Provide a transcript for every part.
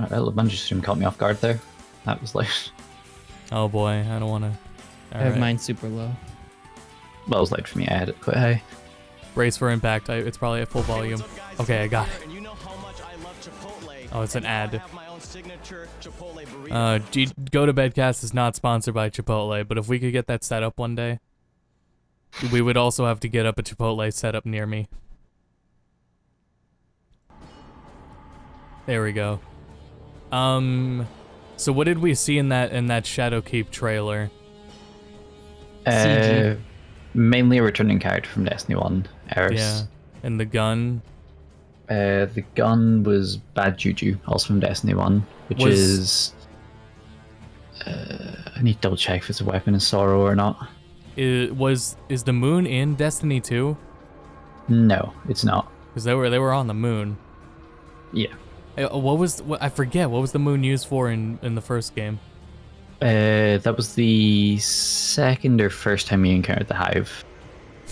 Well, Bungie stream caught me off guard there. That was like, Oh boy, I don't want to. I have mine super low. well, it was late for me. I had it quite high. Brace for impact. It's probably at full volume. Okay, I got it. Oh, it's an ad. Go to Bedcast is not sponsored by Chipotle, but if we could get that set up one day, we would also have to get up a Chipotle set up near me. There we go. So what did we see in that Shadowkeep trailer? CG. Mainly a returning character from Destiny 1, Eris. Yeah, and the gun. The gun was Bad Juju, also from Destiny 1, which is... I need to double check if it's a weapon of sorrow or not. Is the moon in Destiny 2? No, it's not. Because they were on the moon. Yeah. I forget, what was the moon used for in the first game? That was the second or first time you encountered the Hive.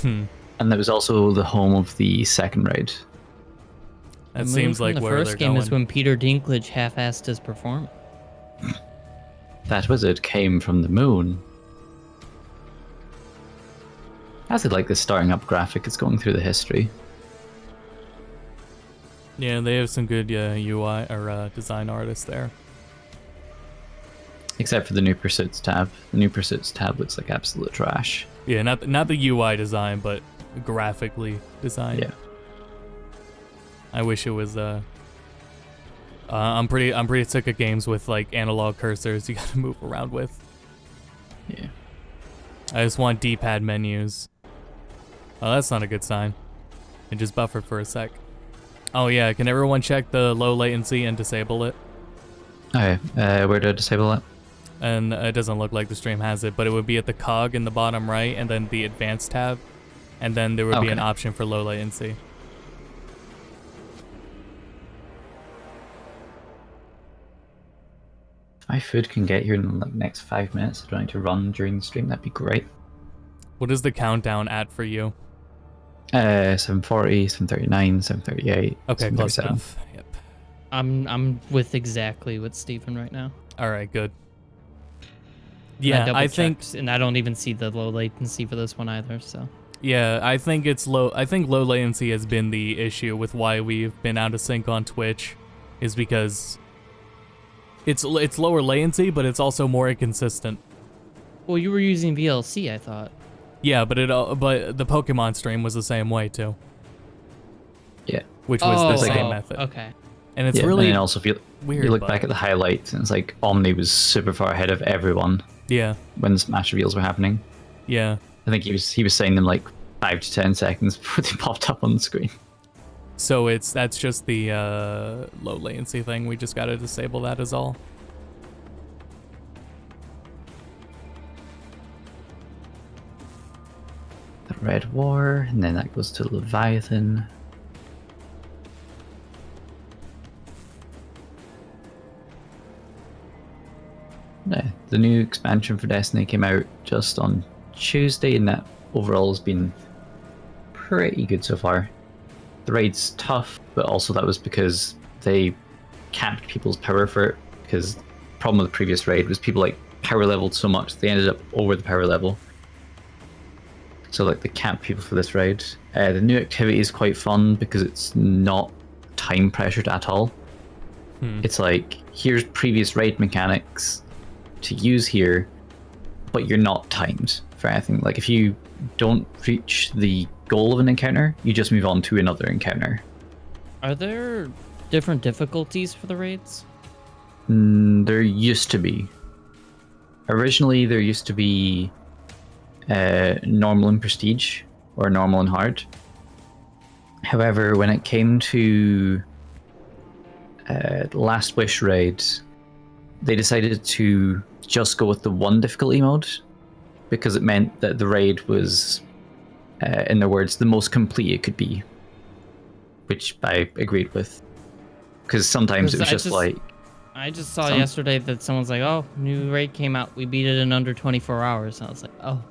And that was also the home of the second raid. That seems like where they're going. The first game is when Peter Dinklage half-assed his performance. That wizard came from the moon. I actually like this starting up graphic. It's going through the history. Yeah, they have some good UI or design artists there. Except for the New Pursuits tab. The New Pursuits tab looks like absolute trash. Yeah, not the UI design, but graphically designed. Yeah. I wish it was. I'm pretty sick of games with like analog cursors you gotta move around with. Yeah. I just want D-pad menus. Oh, that's not a good sign. It just buffered for a sec. Oh yeah, can everyone check the low latency and disable it? Okay, where do I disable it? And it doesn't look like the stream has it, but it would be at the cog in the bottom right, and then the advanced tab, and then there would be an option for low latency. If my food can get here in the next 5 minutes, I don't need to run during the stream, that'd be great. What is the countdown at for you? 740, 739, 738. Okay, close enough. Yep. I'm with exactly with Stephen right now. All right, good. Yeah, I think, and I don't even see the low latency for this one either. So. Yeah, I think it's low. I think low latency has been the issue with why we've been out of sync on Twitch, is because it's lower latency, but it's also more inconsistent. Well, you were using VLC, I thought. Yeah, but the Pokemon stream was the same way too. Yeah. Which was the same method. Okay. And it's really and also if you look back at the highlights, and it's like Omni was super far ahead of everyone. Yeah. When the Smash reveals were happening. Yeah. I think he was saying them like 5 to 10 seconds before they popped up on the screen. So that's just the low latency thing. We just gotta disable that is all. The Red War, and then that goes to Leviathan. Yeah, the new expansion for Destiny came out just on Tuesday, and that overall has been pretty good so far. The raid's tough, but also that was because they capped people's power for it, because the problem with the previous raid was people like power leveled so much they ended up over the power level. So like they capped people for this raid. The new activity is quite fun because it's not time pressured at all. It's like, here's previous raid mechanics to use here, but you're not timed for anything. Like if you don't reach the goal of an encounter, you just move on to another encounter. Are there different difficulties for the raids? There used to be. Originally there used to be normal and prestige, or normal and hard. However, when it came to Last Wish raid, they decided to just go with the one difficulty mode, because it meant that the raid was, in their words, the most complete it could be, which I agreed with, because sometimes it was just like... I just saw yesterday that someone's like, oh, new raid came out, we beat it in under 24 hours, and I was like, oh.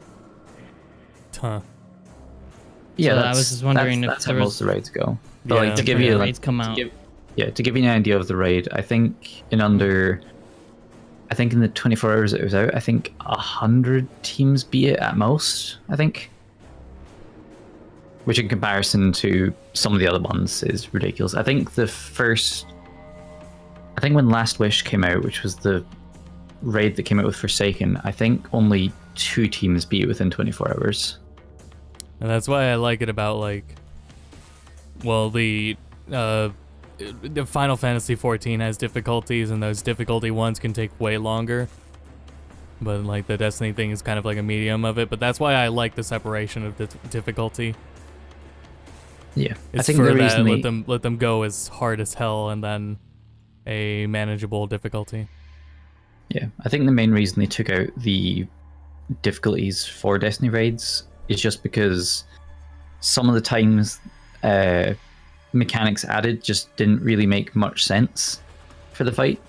Huh. Yeah, so I was just wondering if that's how most of the raids go. But yeah, like to give you like, raids come out. Yeah, to give you an idea of the raid, I think in the 24 hours it was out, I think 100 teams beat it at most, I think. Which in comparison to some of the other ones is ridiculous. I think when Last Wish came out, which was the raid that came out with Forsaken, I think only 2 teams beat it within 24 hours. And that's why I like it about, like, well, the Final Fantasy XIV has difficulties, and those difficulty ones can take way longer. But, like, the Destiny thing is kind of like a medium of it. But that's why I like the separation of difficulty. Yeah, It's I think for the that, reason let them go as hard as hell, and then a manageable difficulty. Yeah, I think the main reason they took out the difficulties for Destiny raids is just because some of the times mechanics added just didn't really make much sense for the fight.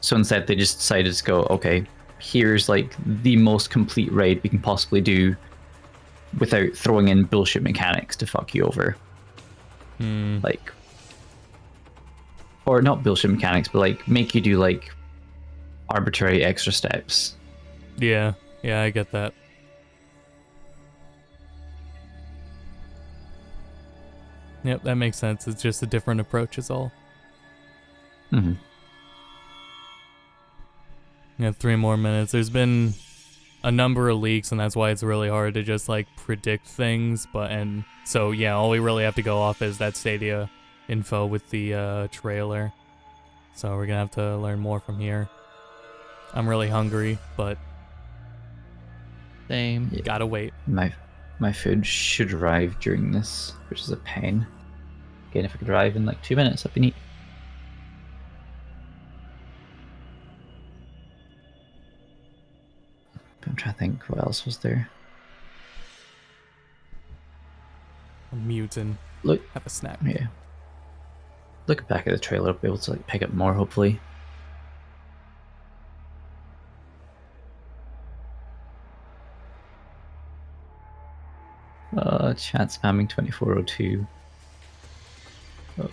So instead they just decided to go, okay, here's like the most complete raid we can possibly do without throwing in bullshit mechanics to fuck you over. Like, or not bullshit mechanics, but like make you do like arbitrary extra steps. Yeah, I get that. Yep, that makes sense. It's just a different approach is all. Mm-hmm. We have 3 more minutes. There's been a number of leaks, and that's why it's really hard to just, like, predict things. And so, yeah, all we really have to go off is that Stadia info with the trailer. So we're gonna have to learn more from here. I'm really hungry, but Same. Yeah. Gotta wait. My food should arrive during this, which is a pain. Again, if I could arrive in like 2 minutes, that'd be neat. I'm trying to think what else was there. I'm muting. Look, Have a snack. yeah. Looking back at the trailer, I'll be able to like pick up more, hopefully. Chat spamming 2402. Oh.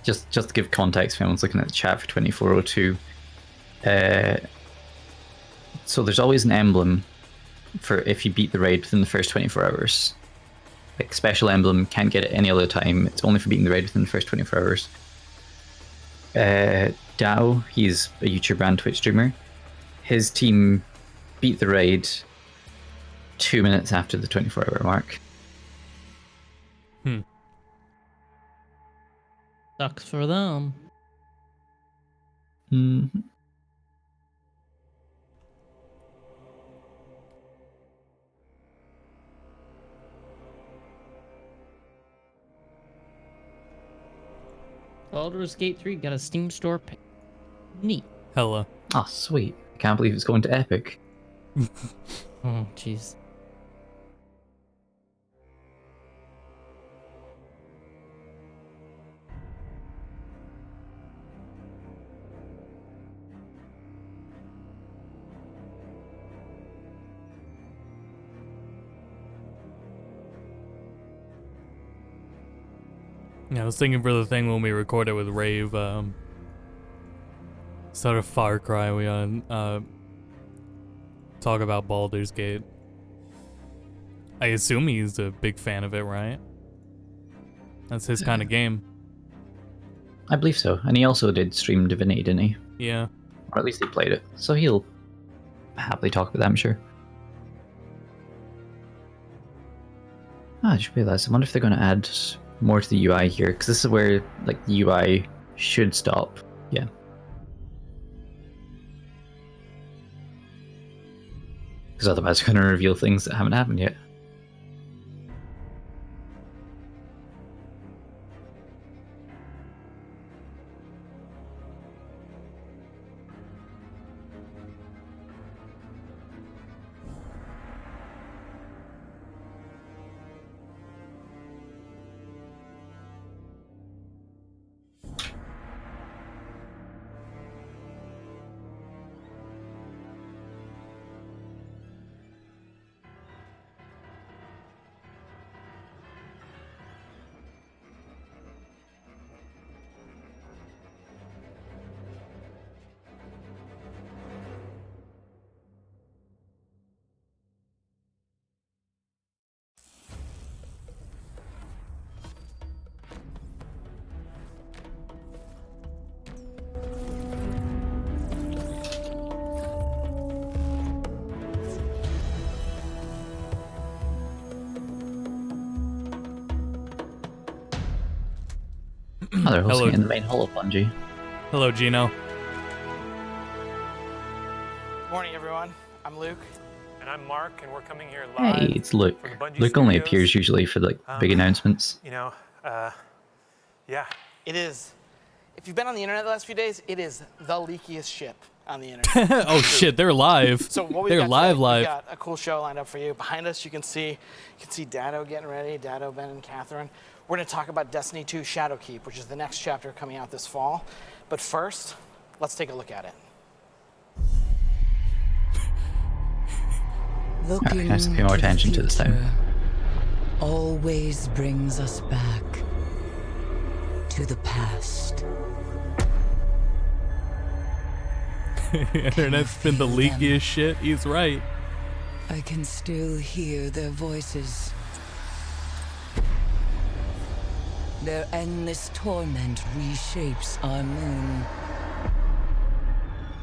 Just to give context, if anyone's looking at the chat for 2402. So there's always an emblem for if you beat the raid within the first 24 hours. Like special emblem, can't get it any other time. It's only for beating the raid within the first 24 hours. Dao, he's a YouTuber and Twitch streamer. His team beat the raid 2 minutes after the 24-hour mark. Sucks for them. Mm-hmm. Baldur's Gate 3 got a Steam store pick. Neat. Hella. Oh, sweet. I can't believe it's going to Epic. Oh, jeez. Yeah, I was thinking for the thing when we recorded with Rave, sort of Far Cry, we talk about Baldur's Gate. I assume he's a big fan of it, right? That's his kind of game. I believe so. And he also did stream Divinity, didn't he? Yeah. Or at least he played it. So he'll happily talk about that, I'm sure. I just realized, I wonder if they're going to add more to the UI here, because this is where like the UI should stop. Yeah. Because otherwise they're going to reveal things that haven't happened yet. Oh, they're hosting Hello. it in the main hall of Bungie. Hello, Gino. Morning, everyone. I'm Luke. And I'm Mark, and we're coming here live. Hey, it's Luke. from the Bungie Luke only studios. appears usually for like big announcements. Yeah. It is, if you've been on the internet the last few days, it is the leakiest ship on the internet. Oh shit, they're live. So what we've They're got live, today, live. We've got a cool show lined up for you. Behind us, you can see Dado getting ready. Dado, Ben, and Catherine. We're going to talk about Destiny 2 Shadowkeep, which is the next chapter coming out this fall. But first, let's take a look at it. Alright, nice to pay more attention to this time. Always brings us back to the past. Internet's been the leakiest shit. He's right. I can still hear their voices. Their endless torment reshapes our moon.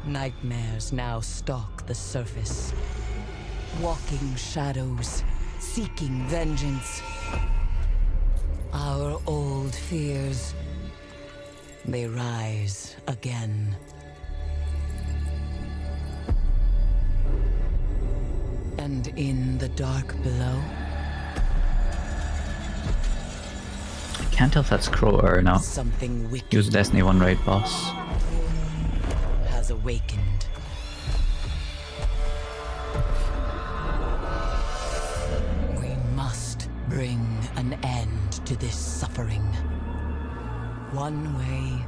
Nightmares now stalk the surface. Walking shadows, seeking vengeance. Our old fears, they rise again. And in the dark below, I can't tell if that's Crow or not. something He was wicked a Destiny 1 raid boss. has awakened. We must bring an end to this suffering. One way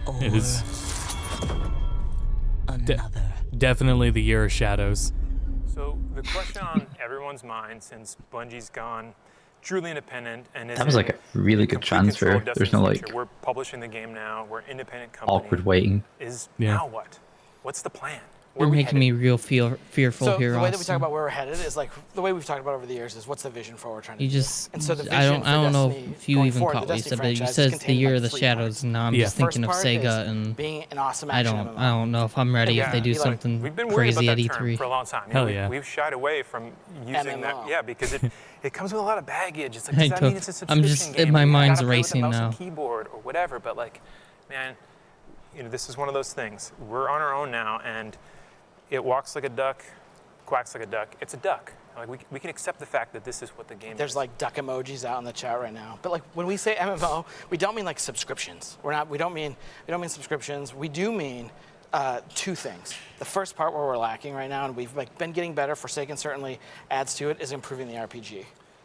or It is another. definitely the year of shadows. So the question on everyone's mind since Bungie's gone truly independent and is That was like a really good transfer. There's no like we're publishing the game now. We're an independent company. awkward waiting. Is Yeah. now what? What's the plan? You're Where are we making headed? me real fearful So here, the way that we Austin. talk about where we're headed is like the way we've talked about over the years is what's the vision for what we're trying to You do. just, And so the I vision don't for know Destiny if you going even forward, caught the what you Destiny said, but you franchise said is it's the contained year in, of the like, 3 shadows, parts. and now I'm Yeah. just thinking of First part is Sega, and being an awesome I action don't, MMO. I don't know if I'm ready Yeah, if they do Eli, something We've been worried crazy about at that term E3. for a long time. Hell yeah. We've shied away from using that. MMO. Yeah, because it comes with a lot of baggage. It's like, I does that don't- mean it's a I'm subscription just- game? my You mind's gotta play with the racing mouse now. and keyboard or whatever, but like, man, this is one of those things. We're on our own now, and it walks like a duck, quacks like a duck. It's a duck. Like we can accept the fact that this is what the game There's is. like duck emojis out in the chat right now. But like when we say MMO, we don't mean like subscriptions. We don't mean subscriptions. We do mean 2 things. The first part where we're lacking right now, and we've like been getting better, Forsaken certainly adds to it, is improving the RPG.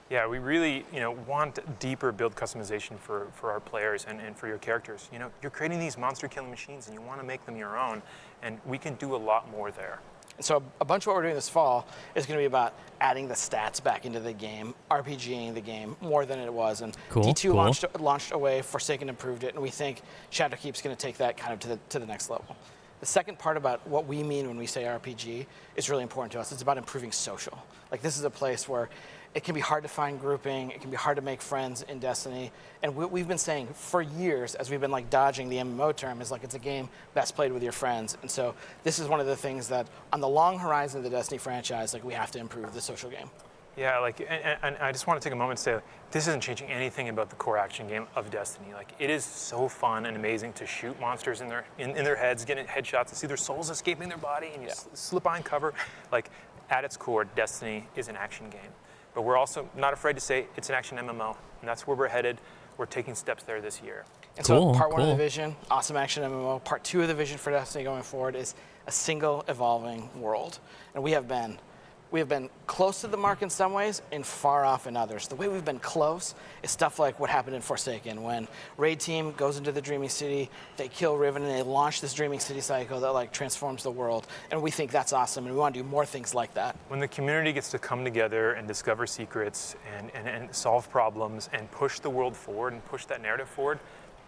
Yeah, we really, want deeper build customization for our players and for your characters. You're creating these monster killing machines and you want to make them your own, and we can do a lot more there. And so a bunch of what we're doing this fall is going to be about adding the stats back into the game, RPGing the game more than it was. And Cool, D2 cool. launched away, Forsaken improved it, and we think Shadowkeep's going to take that kind of to the next level. The second part about what we mean when we say RPG is really important to us. It's about improving social. Like this is a place where it can be hard to find grouping. It can be hard to make friends in Destiny. And we've been saying for years, as we've been like dodging the MMO term, is like it's a game best played with your friends. And so this is one of the things that on the long horizon of the Destiny franchise, like we have to improve the social game. Yeah, and I just want to take a moment to say, this isn't changing anything about the core action game of Destiny. Like, it is so fun and amazing to shoot monsters in their heads, get headshots, and see their souls escaping their body, and you slip behind cover. Like, at its core, Destiny is an action game. But we're also not afraid to say it's an action MMO, and that's where we're headed. We're taking steps there this year. And Cool, so part 1 of the cool. vision, awesome action MMO. Part 2 of the vision for Destiny going forward is a single evolving world. And we have been close to the mark in some ways and far off in others. The way we've been close is stuff like what happened in Forsaken when Raid Team goes into the Dreaming City, they kill Riven, and they launch this Dreaming City cycle that like transforms the world. And we think that's awesome, and we want to do more things like that. When the community gets to come together and discover secrets and solve problems and push the world forward and push that narrative forward,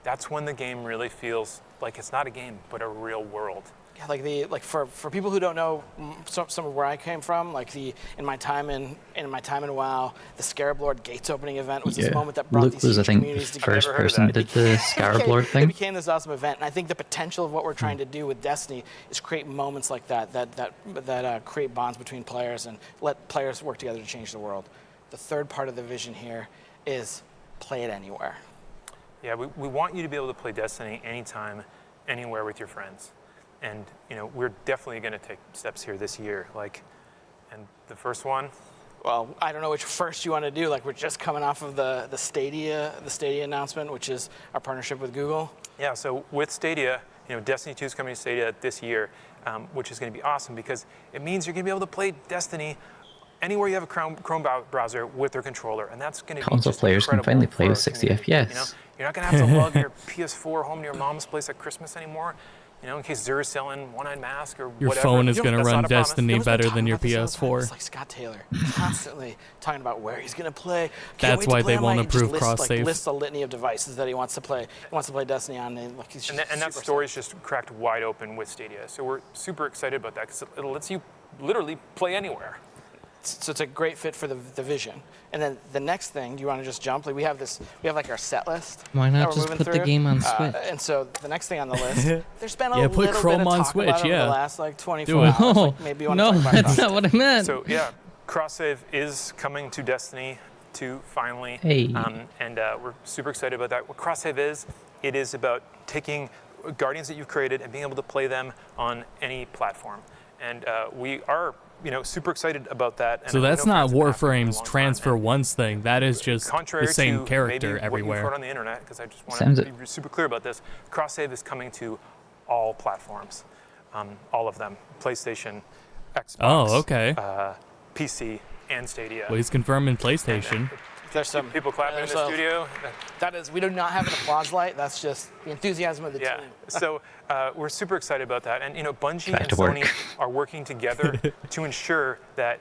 that's when the game really feels like it's not a game, but a real world. Yeah, for people who don't know some of where I came from, like in my time in WoW, the Scarab Lord Gates opening event was this moment that brought Luke these was, I huge think, communities the together. first Never heard of person who that. did the Scarab Lord It thing. became this awesome event, and I think the potential of what we're trying to do with Destiny is create moments like that create bonds between players and let players work together to change the world. the third part of the vision here is play it anywhere. Yeah, we want you to be able to play Destiny anytime, anywhere with your friends. And, we're definitely going to take steps here this year. And the first one, well, I don't know which first you want to do. Like, we're just coming off of the Stadia announcement, which is our partnership with Google. Yeah, so with Stadia, Destiny 2 is coming to Stadia this year, which is going to be awesome because it means you're going to be able to play Destiny anywhere you have a Chrome browser with their controller, and that's going to be Console just players can finally play with 60 FPS. You're not going to have to lug your PS4 home to your mom's place at Christmas anymore. In case Zura's selling One-Eyed Mask or Your whatever. phone is going to That's run not a promise. Destiny better than your PS4. It's like Scott Taylor, constantly talking about where he's going to play. That's why they won't approve cross-save. Lists a litany of devices that he wants to play. He wants to play Destiny on, and he's just and that story's just cracked wide open with Stadia. So we're super excited about that because it lets you literally play anywhere. So it's a great fit for the vision. And then the next thing, do you want to just jump? Like we have our set list. Why that not we're just moving put the through. game on Switch? And so the next thing on the list, there's been a Yeah, little put bit Chrome of on talk Switch, about it over yeah. the last 24 Do it. hours. Oh, Like maybe you want no, to talk about that's it. not what I meant. So yeah, cross-save is coming to Destiny 2 finally. Hey. And we're super excited about that. What cross-save is, it is about taking Guardians that you've created and being able to play them on any platform. And we are super excited about that. And So that's I know not fans have been asking for a Warframe's long time, transfer and once thing. That is just contrary the same to character maybe what everywhere. you've heard on the internet, because I just want Sounds to it. be super clear about this. Cross-save is coming to all platforms, all of them: PlayStation, Xbox, Oh, okay. PC, and Stadia. Well, he's confirming PlayStation. There's some People clapping in the there's a- studio. That is, we do not have an applause light. That's just the enthusiasm of the Yeah, team. so we're super excited about that. And Bungie Back and to work. Sony are working together to ensure that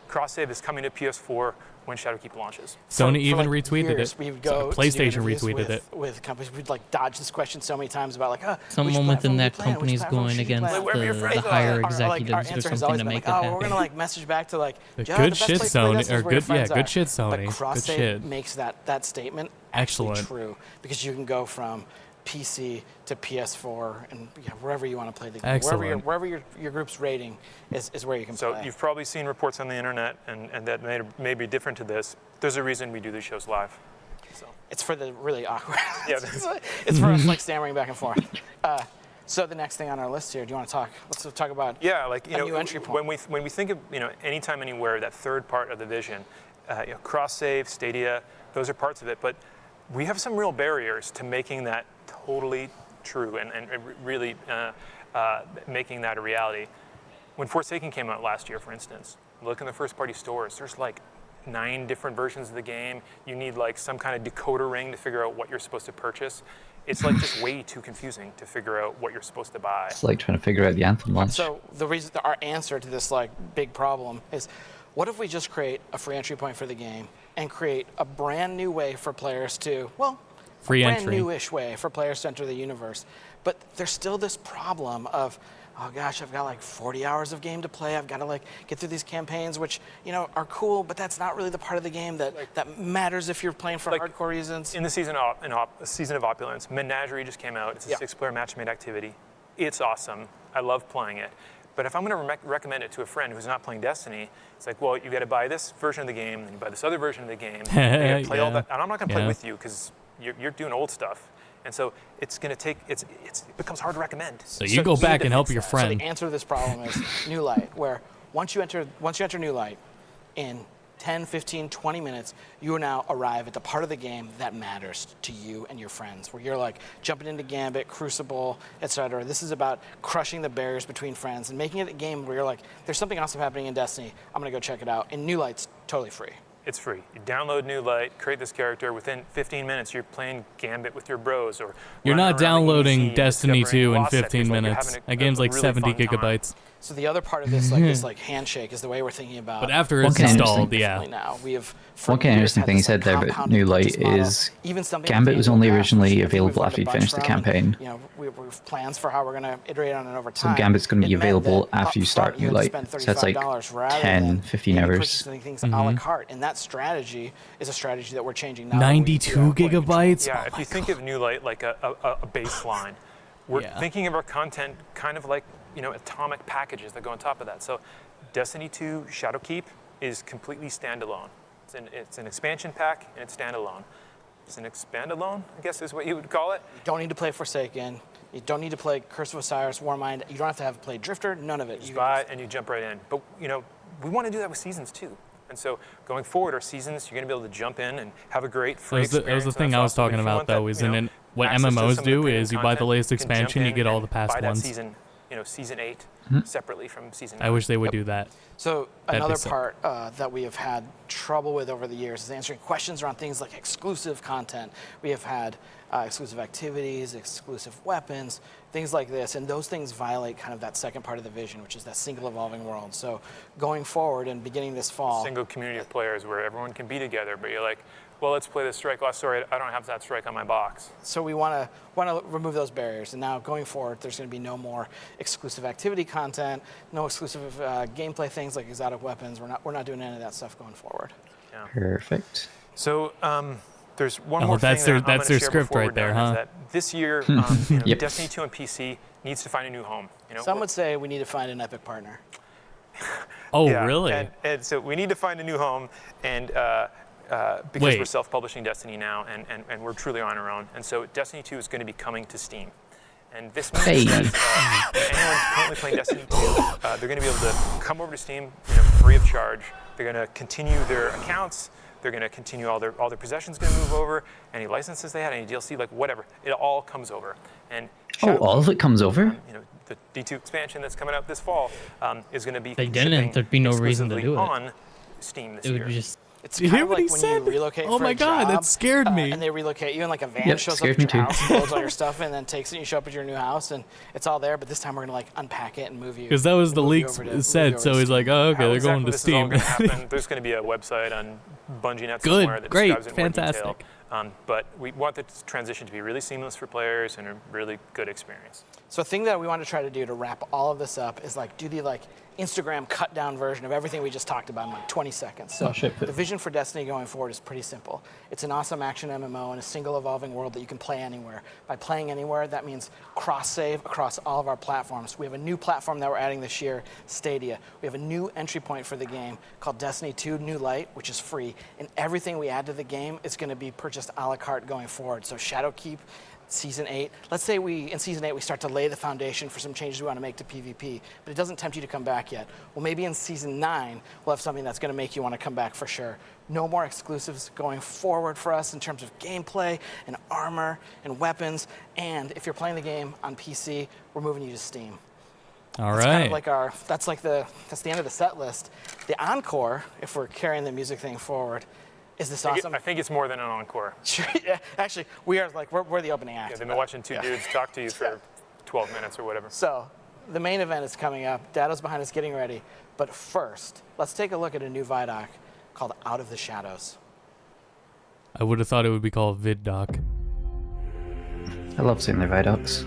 cross-save is coming to PS4 when Shadowkeep launches. Sony For even like retweeted years, it. We would go to do PlayStation interviews retweeted it. with companies. We'd like dodge this question so many times about like, Someone within that company is going against friends the are. higher Our executives answer or has something always to been make like, it oh, we're happen. gonna like message back to like, Good "Joe, the best shit, place to play Sony, this is or where your good- friends yeah, good are." shit, Sony. But Good cross-save shit. makes that statement actually Excellent. true because you can go from PC to PS4 and wherever you want to play the game. Excellent. Wherever your group's rating is where you can So play. you've probably seen reports on the internet, and that may be different to this. There's a reason we do these shows live. So. It's for the really awkward. Yeah. It's for us like stammering back and forth. So the next thing on our list here, do you want to talk? Let's talk about Yeah, like a new entry point. when we think of anytime, anywhere, that third part of the vision, cross-save, Stadia, those are parts of it. But we have some real barriers to making that totally true and really making that a reality. When Forsaken came out last year, for instance, look in the first-party stores. There's like 9 different versions of the game. You need like some kind of decoder ring to figure out what you're supposed to purchase. It's like just way too confusing to figure out what you're supposed to buy. It's like trying to figure out the Anthem launch. So the reason, our answer to this like big problem is, what if we just create a free entry point for the game and create a brand new way for players to, Free brand entry. newish way for players to enter the universe. But there's still this problem of, oh gosh, I've got like 40 hours of game to play. I've got to like get through these campaigns, which are cool, but that's not really the part of the game that matters if you're playing for hardcore reasons. In the season of Opulence, Menagerie just came out. It's a 6-player match-made activity. It's awesome. I love playing it. But if I'm going to recommend it to a friend who's not playing Destiny, it's like, well, you got to buy this version of the game, then you buy this other version of the game. You got to play all that, and I'm not going to play with you because you're doing old stuff. And so it's going to take, it becomes hard to recommend. So you go need back to and help fix your that. friend. So the answer to this problem is New Light, where once you enter New Light, in 10, 15, 20 minutes, you now arrive at the part of the game that matters to you and your friends, where you're like jumping into Gambit, Crucible, etc. This is about crushing the barriers between friends and making it a game where you're like, there's something awesome happening in Destiny. I'm going to go check it out. And New Light's totally free. It's free. You download New Light, create this character. Within 15 minutes, you're playing Gambit with your bros, or You're not running around the downloading EZ, Destiny discovering 2 in lost 15 sectors, like you're minutes. having That game's like really 70 fun time. gigabytes. So the other part of this, like this like handshake, is the way we're thinking about. But after One it's kind of installed, interesting- yeah. Now we have. One kind of interesting thing he said there about New Light is Gambit was only originally available after you'd finished the campaign. We have plans for how we're going to iterate on it over So time. Gambit's going to be It meant available that after you upfront start New had to Light. spend So that's like $35 rather 10, than 15 maybe hours. purchasing things a la carte. And that strategy is a strategy that we're changing now. 92 gigabytes? Yeah, if you think of New Light like a baseline, we're thinking of our content kind of like atomic packages that go on top of that. So Destiny 2 Shadowkeep is completely standalone. It's an expansion pack and it's standalone. It's an expand-alone, I guess is what you would call it. You don't need to play Forsaken. You don't need to play Curse of Osiris, Warmind. You don't have to have played Drifter. None of it. You buy it and you jump right in. But you know, we want to do that with seasons too. And so going forward, our seasons, you're going to be able to jump in and have a great free experience. That was the thing I was talking about, though, is what MMOs do is you buy the latest expansion, you get all the past ones. Season, season 8 separately from season 9. I wish they would do that. So another part that we have had trouble with over the years is answering questions around things like exclusive content. We have had exclusive activities, exclusive weapons, things like this, and those things violate kind of that second part of the vision, which is that single evolving world. So going forward and beginning this fall, single community of players where everyone can be together, but you're like, well, let's play this strike. Oh, sorry, I don't have that strike on my box. So we want to remove those barriers, and now going forward, there's going to be no more exclusive activity content, no exclusive gameplay things like exotic weapons. We're not doing any of that stuff going forward. Yeah. Perfect. So there's one more that's thing that's their script right there, huh? That this year, Yep. Destiny 2 on PC needs to find a new home. Some would say we need to find an epic partner. Oh, Yeah, really? And so we need to find a new home, and because Wait. we're self-publishing Destiny now, and we're truly on our own. And so Destiny 2 is going to be coming to Steam. And this means that anyone currently playing Destiny 2, they're going to be able to come over to Steam, free of charge. They're going to continue their accounts. They're going to continue all their possessions going to move over. Any licenses they had, any DLC, like whatever, it all comes over. And all of it comes over? The D2 expansion that's coming out this fall is going to be They didn't. There'd be no reason to do it. on Steam this It year. would be just. It's Did you kind hear of what like he when said? you relocate Oh for my a God, job, that scared me. and they relocate you, and like a van Yep, shows up scared at me your too. house and loads all your stuff, and then takes it, and you show up at your new house, and it's all there. But this time we're gonna like unpack it and move you. Because that was the move you leaks over to- said, move you so over he's to like, oh, okay, How they're exactly going to this is all Steam. gonna happen, there's going to be a website on BungieNet Good, somewhere that great, describes it in more detail. fantastic. But we want the transition to be really seamless for players and a really good experience. So a thing that we want to try to do to wrap all of this up is like do the like Instagram cut down version of everything we just talked about in like 20 seconds. So the vision for Destiny going forward is pretty simple. It's an awesome action MMO in a single evolving world that you can play anywhere. By playing anywhere, that means cross-save across all of our platforms. We have a new platform that we're adding this year, Stadia. We have a new entry point for the game called Destiny 2 New Light, which is free. And everything we add to the game is going to be purchased a la carte going forward. So Shadowkeep, Season 8. Let's say in Season 8 we start to lay the foundation for some changes we want to make to PvP, but it doesn't tempt you to come back yet. Well, maybe in Season 9 we'll have something that's going to make you want to come back for sure. No more exclusives going forward for us in terms of gameplay and armor and weapons, and if you're playing the game on PC, we're moving you to Steam. All That's right. kind of like that's the end of the set list. The encore, if we're carrying the music thing forward, is this awesome? I think it's more than an encore. Sure, yeah, actually, we're the opening act. Yeah, they've been watching two dudes talk to you for 12 minutes or whatever. So, the main event is coming up. Dato's behind us getting ready. But first, let's take a look at a new Vidoc called Out of the Shadows. I would have thought it would be called VidDoc. I love seeing their Vidocs.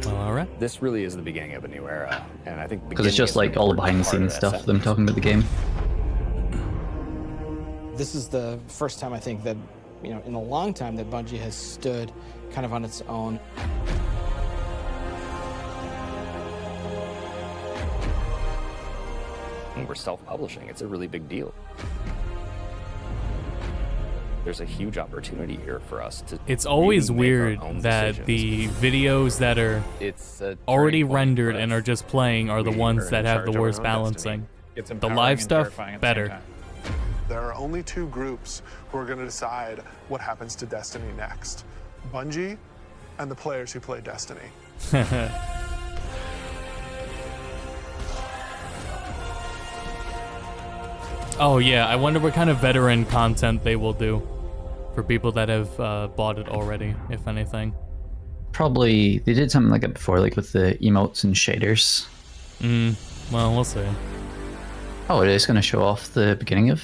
All right. This really is the beginning of a new era, and I think Because it's just like all the behind the scenes stuff, them talking about the game. This is the first time I think that, in a long time that Bungie has stood kind of on its own. And we're self-publishing. It's a really big deal. There's a huge opportunity here for us to. It's always really make our weird own that decisions. the videos that are It's a already turning point rendered for and us. are just playing are the We ones are that in have charge the of our worst own balancing. destiny. It's The empowering live and stuff, terrifying at the better. same time. There are only two groups who are going to decide what happens to Destiny next. Bungie and the players who play Destiny. Oh yeah, I wonder what kind of veteran content they will do for people that have bought it already, if anything. Probably, they did something like that before, like with the emotes and shaders. Well, we'll see. Oh, it is going to show off the beginning of...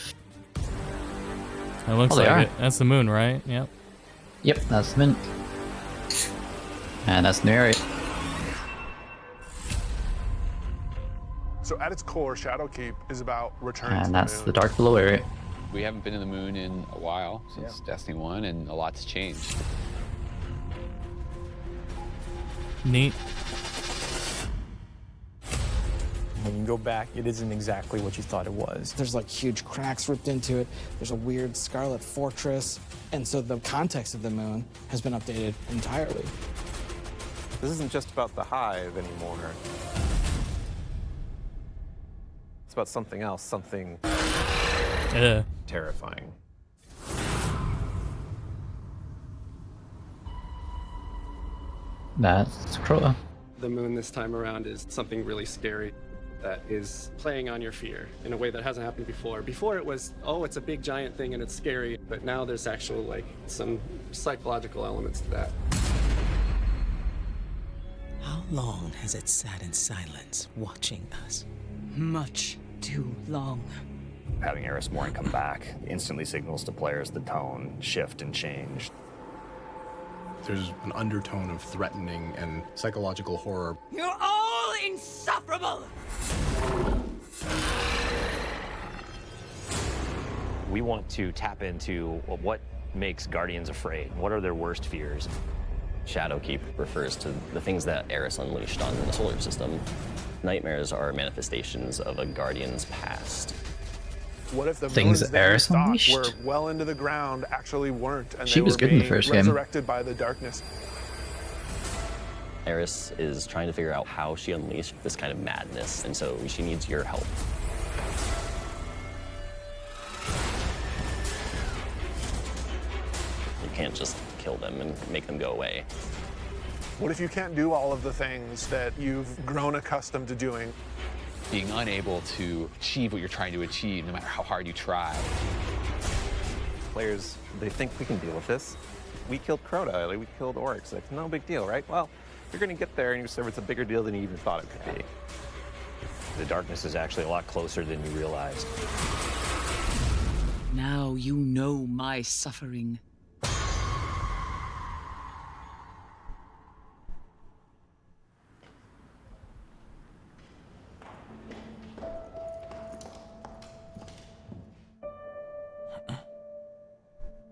It looks Oh, they like are. it. That's the moon, right? Yep. Yep, that's the mint. And that's the new area. So at its core, Shadowkeep is about returning to And the that's moon. the dark below area. We haven't been in the moon in a while since Destiny 1, and a lot's changed. Neat. When you go back, it isn't exactly what you thought it was. There's like huge cracks ripped into it. There's a weird scarlet fortress. And so the context of the moon has been updated entirely. This isn't just about the hive anymore. It's about something else, something terrifying. That's Crota. The moon this time around is something really scary that is playing on your fear in a way that hasn't happened before. Before it was, oh, it's a big giant thing and it's scary, but now there's actual, like, some psychological elements to that. How long has it sat in silence, watching us? Much too long. Having Eris Morn come back instantly signals to players the tone shift and change. There's an undertone of threatening and psychological horror. You're all insufferable! We want to tap into what makes Guardians afraid. What are their worst fears? Shadowkeep refers to the things that Eris unleashed on the solar system. Nightmares are manifestations of a Guardian's past. What if the Things moons that Eris we thought unleashed? were well into the ground actually weren't, and She they was were good in the being first game. resurrected by the darkness? Eris is trying to figure out how she unleashed this kind of madness, and so she needs your help. You can't just kill them and make them go away. What if you can't do all of the things that you've grown accustomed to doing? Being unable to achieve what you're trying to achieve, no matter how hard you try. Players, they think we can deal with this. We killed Crota, like we killed Oryx. Like, no big deal, right? Well, you're gonna get there and you discover it's a bigger deal than you even thought it could be. The darkness is actually a lot closer than you realized. Now you know my suffering.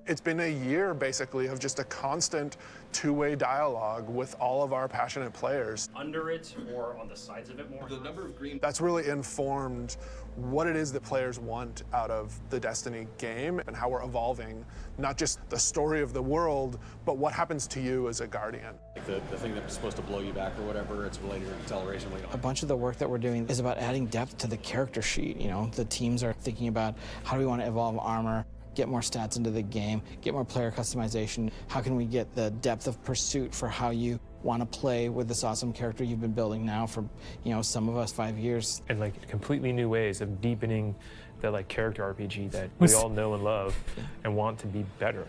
It's been a year, basically, of just a constant two-way dialogue with all of our passionate players. Under it or on the sides of it more? The number of green... That's really informed what it is that players want out of the Destiny game and how we're evolving, not just the story of the world, but what happens to you as a Guardian. Like the thing that was supposed to blow you back or whatever, it's related to acceleration. A bunch of the work that we're doing is about adding depth to the character sheet. You know, the teams are thinking about how do we want to evolve armor, get more stats into the game, get more player customization. How can we get the depth of pursuit for how you want to play with this awesome character you've been building now for, you know, some of us 5 years. And like completely new ways of deepening the like character RPG that we all know and love and want to be better.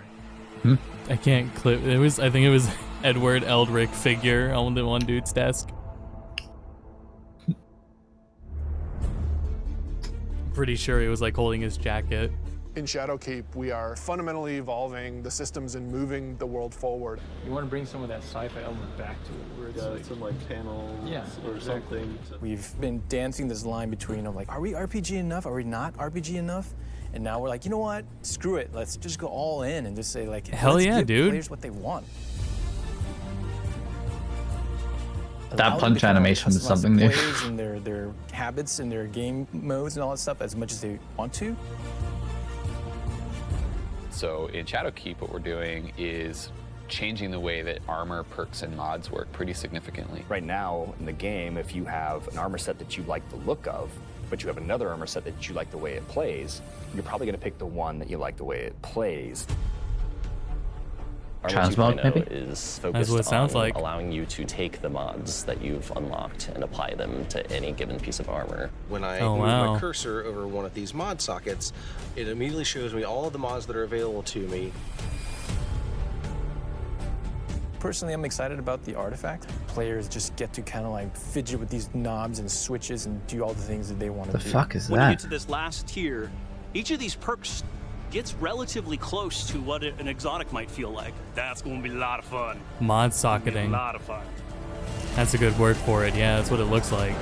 I can't clip. I think it was Edward Eldrick figure on the one dude's desk. Pretty sure he was like holding his jacket. In Shadowkeep, we are fundamentally evolving the systems and moving the world forward. You want to bring some of that sci-fi element back to it, where it's like some like panels or something. We've been dancing this line between like, are we RPG enough? Are we not RPG enough? And now we're like, you know what? Screw it. Let's just go all in and just say like, hell let's yeah, give dude. Players what they want. That punch animation is something new. Players and their habits and their game modes and all that stuff as much as they want to. So in Shadowkeep, what we're doing is changing the way that armor, perks, and mods work pretty significantly. Right now in the game, if you have an armor set that you like the look of, but you have another armor set that you like the way it plays, you're probably going to pick the one that you like the way it plays. Armor Transmog, 2.0 maybe? is That's what focused it sounds on like. allowing you to take the mods that you've unlocked and apply them to any given piece of armor. When I Oh, move wow. my cursor over one of these mod sockets, it immediately shows me all of the mods that are available to me. Personally, I'm excited about the artifact. Players just get to kind of like fidget with these knobs and switches and do all the things that they want to The do. fuck is When you that? get to this last tier, each of these perks gets relatively close to what an exotic might feel like. That's going to be a lot of fun. Mod A socketing. lot of fun. That's a good word for it. Yeah, that's what it looks like.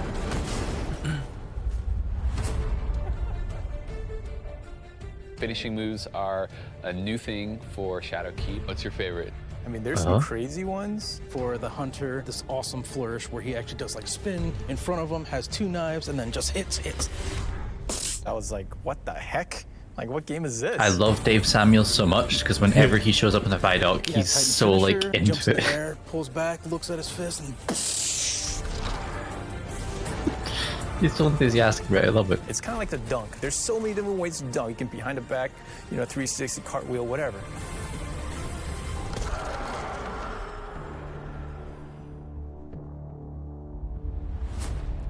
Finishing moves are a new thing for Shadowkeep. What's your favorite? I mean, there's some crazy ones. For the hunter, this awesome flourish where he actually does like spin in front of him, has 2 knives, and then just hits. I was like, what the heck? Like, what game is this? I love Dave Samuels so much because whenever he shows up in the Vidoc, Yeah, he's Titan so like finisher, into jumps in it. the air, pulls back, looks at his fist, and He's so enthusiastic about it. I love it. it's kind of like the dunk. There's so many different ways to dunk. You can behind the back, 360 cartwheel, whatever.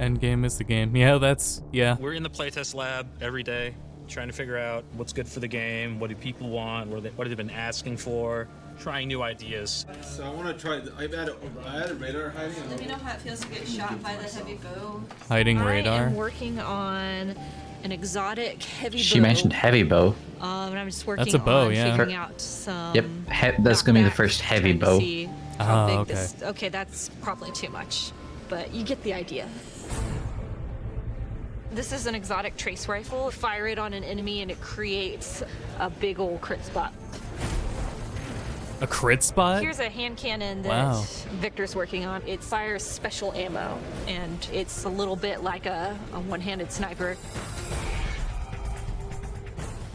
Endgame is the game. Yeah, yeah. We're in the playtest lab every day, trying to figure out what's good for the game, what do people want, what have they been asking for, trying new ideas. So I want to try. I had a radar hiding. Let me know how it feels to get shot by the heavy bow. Hiding radar. I am working on an exotic heavy bow. She mentioned heavy bow. And I'm just working That's a bow, on yeah. figuring out some. Yep, that's gonna be the first heavy bow. See how big okay. this. Okay, that's probably too much, but you get the idea. This is an exotic trace rifle. Fire it on an enemy and it creates a big old crit spot. A crit spot? Here's a hand cannon that Wow. Victor's working on. It fires special ammo, and it's a little bit like a one-handed sniper.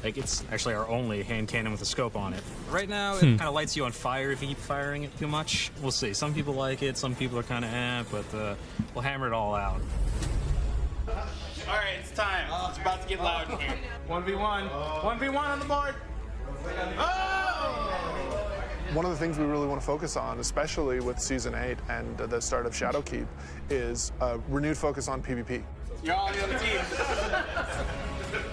Like, it's actually our only hand cannon with a scope on it. Right now, it kind of lights you on fire if you keep firing it too much. We'll see. Some people like it, some people are kind of but we'll hammer it all out. All right, it's time. It's about to get loud in here. 1v1. 1v1 on the board. One of the things we really want to focus on, especially with Season 8 and the start of Shadowkeep, is a renewed focus on PvP. You're all on the other team.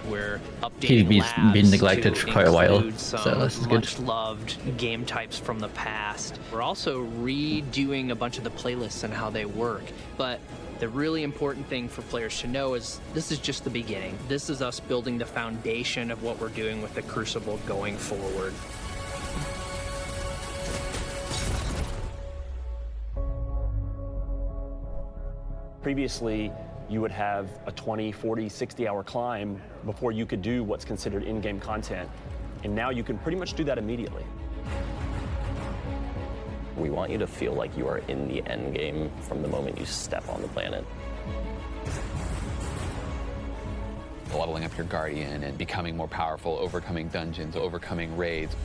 We're updating PvP's labs been neglected to for quite a while, include so some this is good. much-loved game types from the past. We're also redoing a bunch of the playlists and how they work, but the really important thing for players to know is this is just the beginning. This is us building the foundation of what we're doing with the Crucible going forward. Previously, you would have a 20, 40, 60-hour climb before you could do what's considered in-game content. And now you can pretty much do that immediately. We want you to feel like you are in the end game from the moment you step on the planet. Leveling up your Guardian and becoming more powerful, overcoming dungeons, overcoming raids.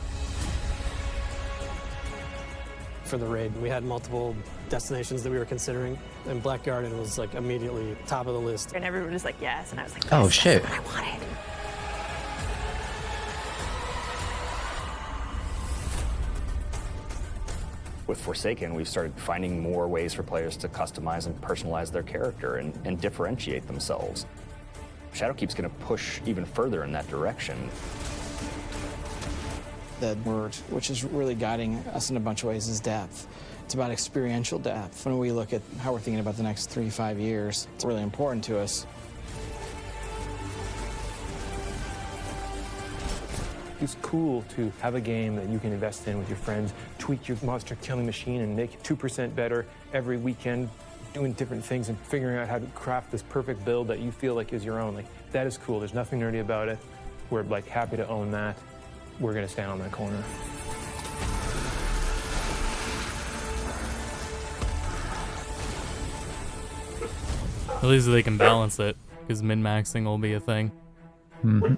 For the raid, we had multiple destinations that we were considering, and Black Garden was like immediately top of the list. And everyone was like, yes, and I was like, yes, Oh shit. that's what I wanted. With Forsaken, we've started finding more ways for players to customize and personalize their character and differentiate themselves. Shadowkeep's going to push even further in that direction. The word, which is really guiding us in a bunch of ways, is depth. It's about experiential depth. When we look at how we're thinking about the next 3-5 years, it's really important to us. It's cool to have a game that you can invest in with your friends, tweak your monster killing machine and make it 2% better every weekend, doing different things and figuring out how to craft this perfect build that you feel like is your own. Like, that is cool. There's nothing nerdy about it. We're like happy to own that. We're gonna stand on that corner. At least they can balance it, because min-maxing will be a thing. Mm-hmm.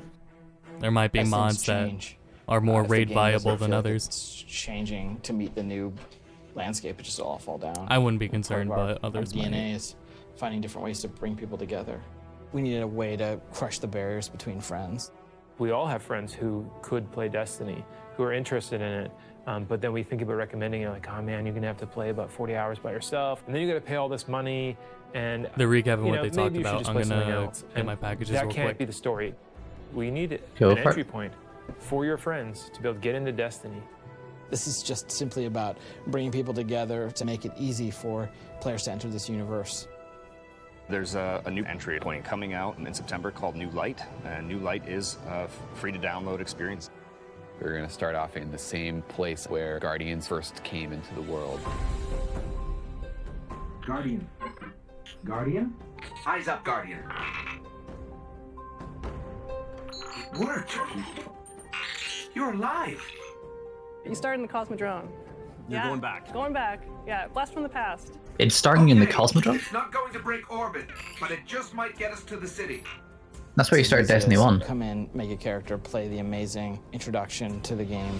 There might be As things mods that change, are more if the raid game viable doesn't than feel like others. It's changing to meet the new landscape. It just all fall down. I wouldn't be Part of concerned, our- but others our might. DNA is finding different ways to bring people together. We needed a way to crush the barriers between friends. We all have friends who could play Destiny, who are interested in it, but then we think about recommending it like, oh man, you're gonna have to play about 40 hours by yourself, and then you gotta pay all this money, and The recap of you what know, they talked maybe you should about, just I'm play something gonna else. get And my packages that real can't quick. be the story. We need Go an for entry it. point for your friends to be able to get into Destiny. This is just simply about bringing people together to make it easy for players to enter this universe. There's a new entry point coming out in September called New Light, and New Light is a free-to-download experience. We're going to start off in the same place where Guardians first came into the world. Guardian. Guardian? Eyes up, Guardian. It worked. You're alive. You started in the Cosmodrome. You're going back. Going back. Yeah, blast from the past. It's starting in the Cosmodrome. It's not going to break orbit, but it just might get us to the city. That's where you started Destiny 1. Come in, make a character, play the amazing introduction to the game,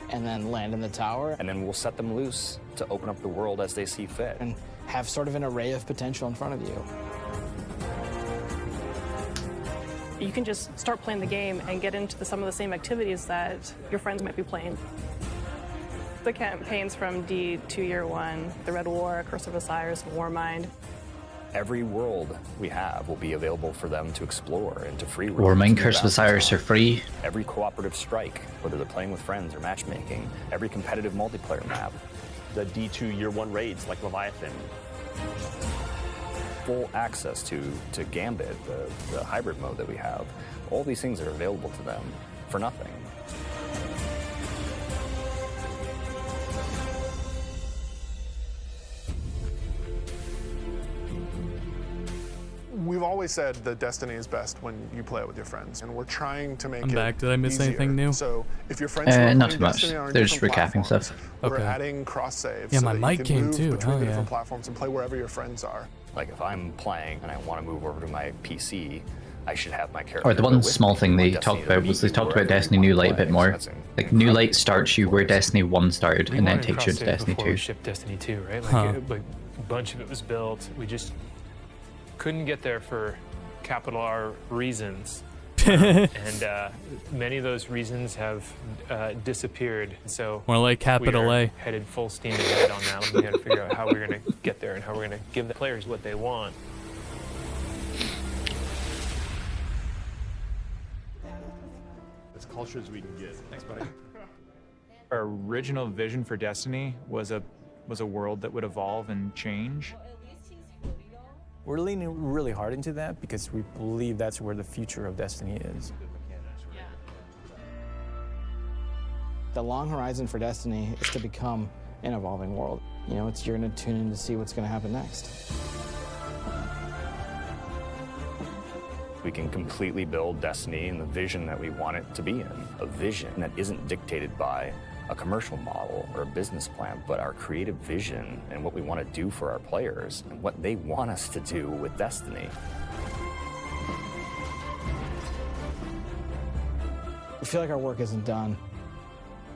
and then land in the tower. And then we'll set them loose to open up the world as they see fit. And have sort of an array of potential in front of you. You can just start playing the game and get into some of the same activities that your friends might be playing. The campaigns from D to Year 1, the Red War, Curse of Osiris, and Warmind. Every world we have will be available for them to explore and to free roam. Warmind, Curse of Osiris are free. Every cooperative strike, whether they're playing with friends or matchmaking. Every competitive multiplayer map. The D2 Year 1 raids like Leviathan. Full access to Gambit, the hybrid mode that we have. All these things are available to them for nothing. We've always said that Destiny is best when you play it with your friends, and we're trying to make I'm it back. Did I miss easier. anything new? So if your friends who are not playing too much. Destiny are on They're just different recapping platforms, stuff. we're Okay. adding cross saves. Yeah, so my that mic you can came move too. between Oh, the yeah. different platforms and play wherever your friends are. Like if I'm playing and I want to move over to my PC, I should have my character. Or the go one with small me. thing they Destiny talked to about meet was they you talked about wherever Destiny you New wanna Light a play. bit more. So that's Like New Light starts you where Destiny 1 started We and then wanted takes you to cross-save Destiny before 2. we shipped Destiny 2, right? Like, Huh. like a bunch of it was built. We just couldn't get there for capital R reasons. And many of those reasons have disappeared. So More like capital we are A. headed full steam ahead on that. We got to figure out how we're going to get there and how we're going to give the players what they want. As culture as we can get. Thanks, buddy. Our original vision for Destiny was a world that would evolve and change. We're leaning really hard into that because we believe that's where the future of Destiny is. The long horizon for Destiny is to become an evolving world. You know, you're going to tune in to see what's going to happen next. We can completely build Destiny in the vision that we want it to be in. A vision that isn't dictated by a commercial model or a business plan, but our creative vision and what we want to do for our players and what they want us to do with Destiny. We feel like our work isn't done.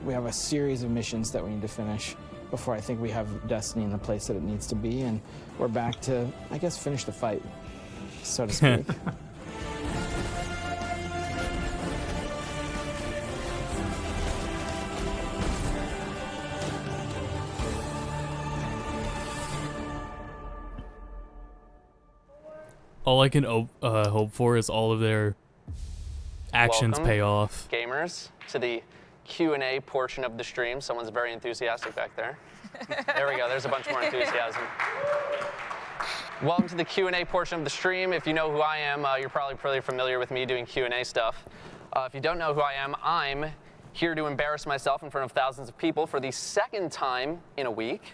We have a series of missions that we need to finish before I think we have Destiny in the place that it needs to be, and we're back to, I guess, finish the fight, so to speak. All I can hope for is all of their actions Welcome, pay off. gamers, to the Q&A portion of the stream. Someone's very enthusiastic back there. There we go. There's a bunch more enthusiasm. Welcome to the Q&A portion of the stream. If you know who I am, you're probably pretty familiar with me doing Q&A stuff. If you don't know who I am, I'm here to embarrass myself in front of thousands of people for the second time in a week.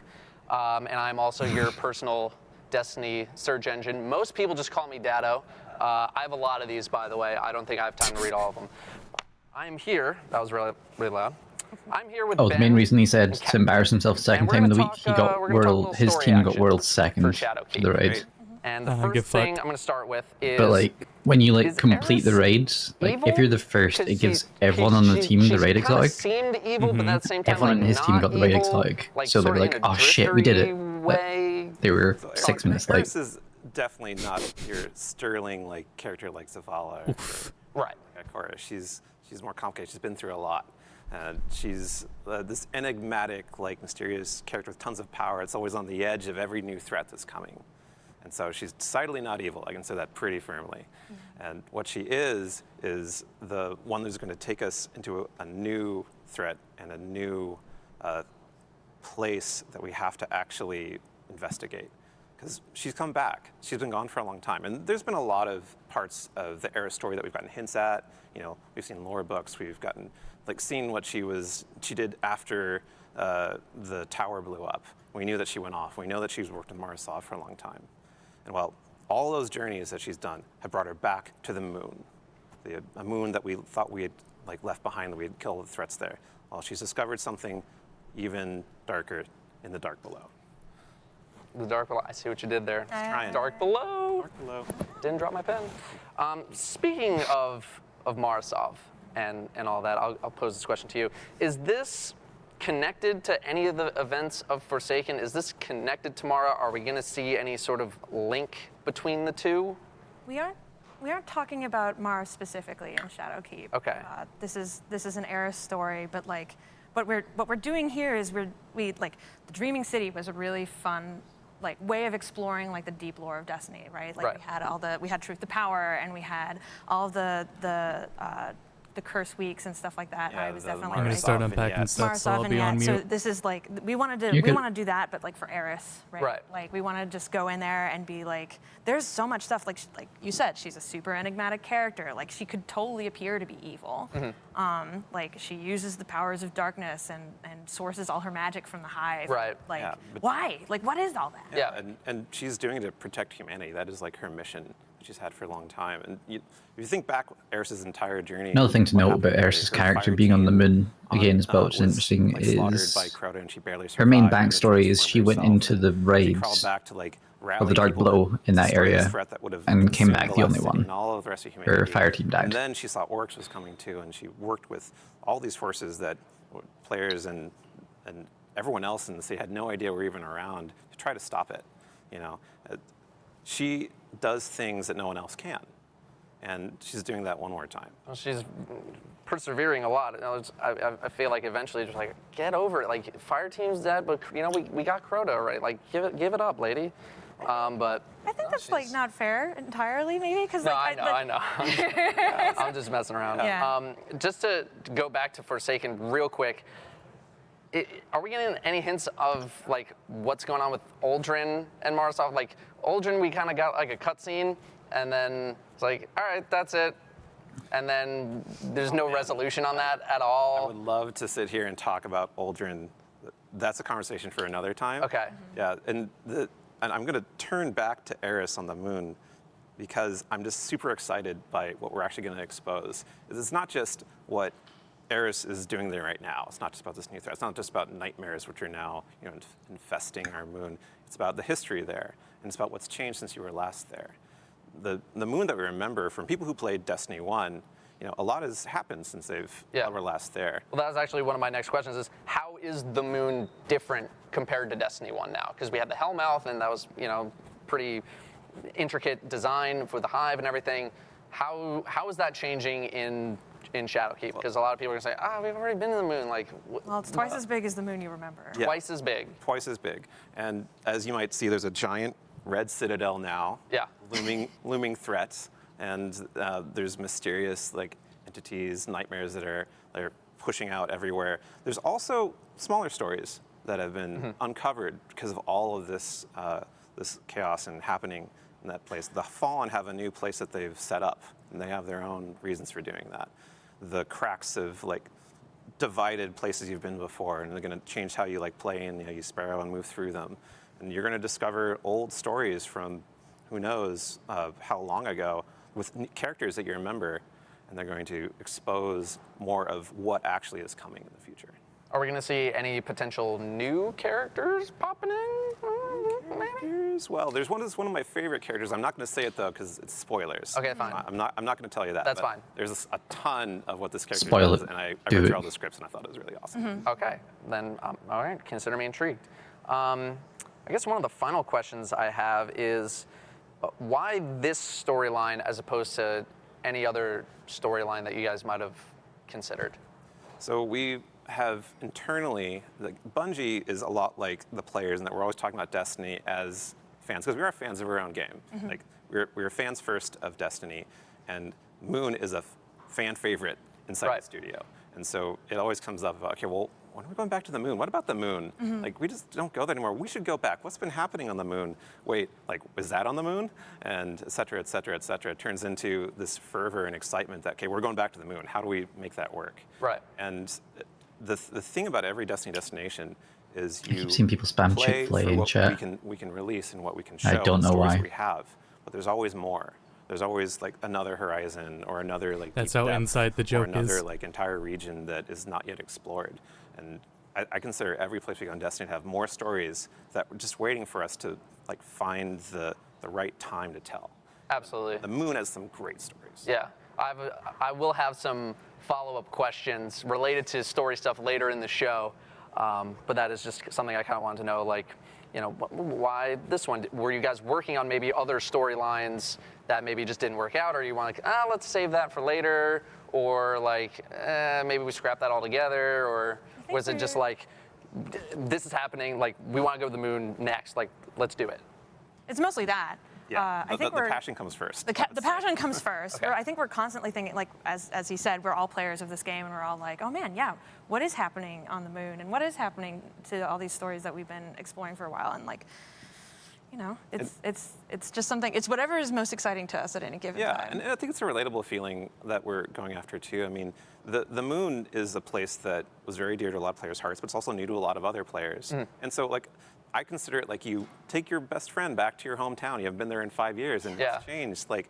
And I'm also your personal Destiny search engine. Most people just call me Dado. I have a lot of these, by the way. I don't think I have time to read all of them. I am here. That was really, really loud. I'm here with Oh, Ben the main reason he said to embarrass himself second time in the week, he got world. His team got world second for the raid. And the first thing I'm going to start with is. But like when you like complete the raids, like if you're the first, it gives everyone on the team the raid exotic. Seemed evil, but at the same time, Everyone in his team got the raid exotic, so they were like, "Oh shit, we did it!" But they were 6 minutes late. Eris is definitely not your sterling like character like Zavala. Right. Cora. She's more complicated. She's been through a lot. She's this enigmatic, like mysterious character with tons of power. It's always on the edge of every new threat that's coming. And so she's decidedly not evil. I can say that pretty firmly. And what she is the one who's going to take us into a new threat and a new place that we have to actually investigate. Because she's come back. She's been gone for a long time. And there's been a lot of parts of the Eris story that we've gotten hints at. You know, we've seen lore books. We've gotten, like, seen what she did after the tower blew up. We knew that she went off. We know that she's worked with Marisov for a long time. And well, all those journeys that she's done have brought her back to the moon. a moon that we thought we had like left behind, that we had killed all the threats there. Well, she's discovered something even darker in the dark below. The dark below. I see what you did there. Trying. Dark below. Dark below. Didn't drop my pen. Speaking of Marasov and all that, I'll pose this question to you. Is this connected to any of the events of Forsaken? Is this connected tomorrow? Are we going to see any sort of link between the two? We aren't talking about Mara specifically in Shadowkeep. Okay. This is an Eris story, but like what we're doing here is we like the Dreaming City was a really fun like way of exploring like the deep lore of Destiny, right? Like we had Truth to Power, and we had all of the curse weeks and stuff like that. Yeah, I was the definitely I'm gonna start unpacking stuff, so I'll be on mute. So this is like we want to do that, but like for Eris, right? Right. Like we want to just go in there and be like, there's so much stuff. Like you said, she's a super enigmatic character. Like she could totally appear to be evil. Like she uses the powers of darkness and sources all her magic from the hive. Right. Like but- why? Like what is all that? Yeah. And she's doing it to protect humanity. That is like her mission that she's had for a long time. And if you think back, Eris's entire journey. Another thing to what note happened about to Eris's her character fire being on the team moon again as well, was, which is interesting, like, slaughtered is by Crota, and she barely her main survived, and backstory is she went herself, into the she raids crawled back to, like, of rally the Dark people Below in that destroy this area threat that would have and came consumed back the last only city one. and all of the rest of Her humanity. fire team died. And then she saw Oryx was coming too, and she worked with all these forces that players and everyone else in the city had no idea were even around to try to stop it. You know, she does things that no one else can, and she's doing that one more time. Well, she's persevering a lot. I feel like eventually just like, get over it. Like, fire team's dead, but you know, we got Crota, right? Like, give it up, lady. But I think that's like not fair entirely, maybe because no, like, I know. I'm just messing around. Yeah. Just to go back to Forsaken real quick. Are we getting any hints of like what's going on with Uldren and Marasov? Like Uldren, we kind of got like a cutscene, and then it's like, all right, that's it, and then there's no resolution on that at all. I would love to sit here and talk about Uldren. That's a conversation for another time. Okay. Yeah, and I'm going to turn back to Eris on the moon, because I'm just super excited by what we're actually going to expose. It's not just what Eris is doing there right now. It's not just about this new threat. It's not just about nightmares, which are now infesting our moon. It's about the history there, and it's about what's changed since you were last there. The moon that we remember from people who played Destiny 1, a lot has happened since they've were last there. Well, that was actually one of my next questions: is how is the moon different compared to Destiny 1 now? Because we had the Hellmouth, and that was pretty intricate design for the hive and everything. How is that changing in Shadowkeep? Because a lot of people are gonna say, we've already been to the moon. Like, well, it's twice as big as the moon you remember. Yeah. Twice as big. Twice as big. And as you might see, there's a giant red citadel now. Yeah. Looming threats, and there's mysterious entities, nightmares that are pushing out everywhere. There's also smaller stories that have been uncovered because of all of this chaos and happening in that place. The Fallen have a new place that they've set up, and they have their own reasons for doing that. The cracks of divided places you've been before, and they're going to change how you play and you sparrow and move through them. And you're going to discover old stories from who knows how long ago with characters that you remember, and they're going to expose more of what actually is coming in the future. Are we going to see any potential new characters popping in? Characters? Well, there's one that's one of my favorite characters. I'm not going to say it though because it's spoilers. Okay, fine. I'm not going to tell you that. That's but fine. There's a ton of what this character Spoil does, it. and I Do read it. through all the scripts and I thought it was really awesome. Okay, then all right. Consider me intrigued. I guess one of the final questions I have is why this storyline as opposed to any other storyline that you guys might have considered? So we have internally, Bungie is a lot like the players in that we're always talking about Destiny as fans, because we are fans of our own game. We're fans first of Destiny, and Moon is a fan favorite inside the studio. And so it always comes up about, okay, well, when are we going back to the moon? What about the moon? We just don't go there anymore. We should go back. What's been happening on the moon? Wait, was that on the moon? And et cetera, et cetera, et cetera. It turns into this fervor and excitement that, okay, we're going back to the moon. How do we make that work? Right. And the thing about every Destiny destination is I keep seeing people spam play Chick-fil-A for in what chat. we can release and what we can show. I don't and know stories why. we have, but there's always more. there's always like another horizon or another like That's deep how depth inside the joke or another is. like entire region that is not yet explored. And I consider every place we go in Destiny to have more stories that were just waiting for us to like find the right time to tell. Absolutely. The moon has some great stories. Yeah, I will have some follow-up questions related to story stuff later in the show, but that is just something I kind of wanted to know, like, you know, why this one? Were you guys working on maybe other storylines that maybe just didn't work out, or you want to, let's save that for later, or like, maybe we scrap that all together, or was it just like, this is happening, like, we want to go to the moon next, like, let's do it? It's mostly that. Yeah, I think the passion comes first. The passion comes first. Okay. I think we're constantly thinking, like, as he said, we're all players of this game, and we're all like, oh man, yeah, what is happening on the moon, and what is happening to all these stories that we've been exploring for a while, and like, you know, it's just something. It's whatever is most exciting to us at any given time. Yeah, and I think it's a relatable feeling that we're going after too. I mean, the moon is a place that was very dear to a lot of players' hearts, but it's also new to a lot of other players. And so, like, I consider it like you take your best friend back to your hometown. You haven't been there in 5 years, and it's changed. Like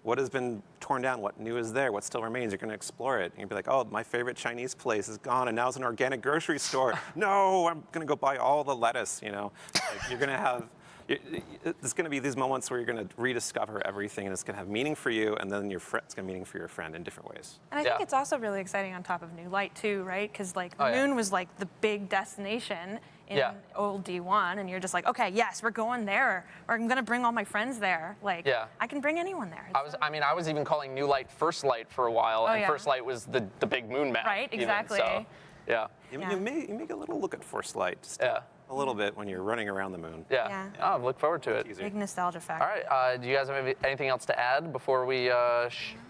what has been torn down, what new is there, what still remains. You're going to explore it. And you'll be like, oh, my favorite Chinese place is gone, and now it's an organic grocery store. No, I'm going to go buy all the lettuce. You know, like, you're going to have. There's going to be these moments where you're going to rediscover everything, and it's going to have meaning for you, and then it's going to have meaning for your friend in different ways. And I think it's also really exciting on top of New Light too, right? Because like the moon was like the big destination in old D1, and you're just like, okay, yes, we're going there, or I'm going to bring all my friends there. Like, I can bring anyone there. I was even calling New Light First Light for a while, and First Light was the big moon map. Right, exactly. Even, so, yeah. You make a little look at Force Light. Just a little bit when you're running around the moon. Yeah. Oh, look forward to it. Big nostalgia factor. All right. Do you guys have anything else to add before we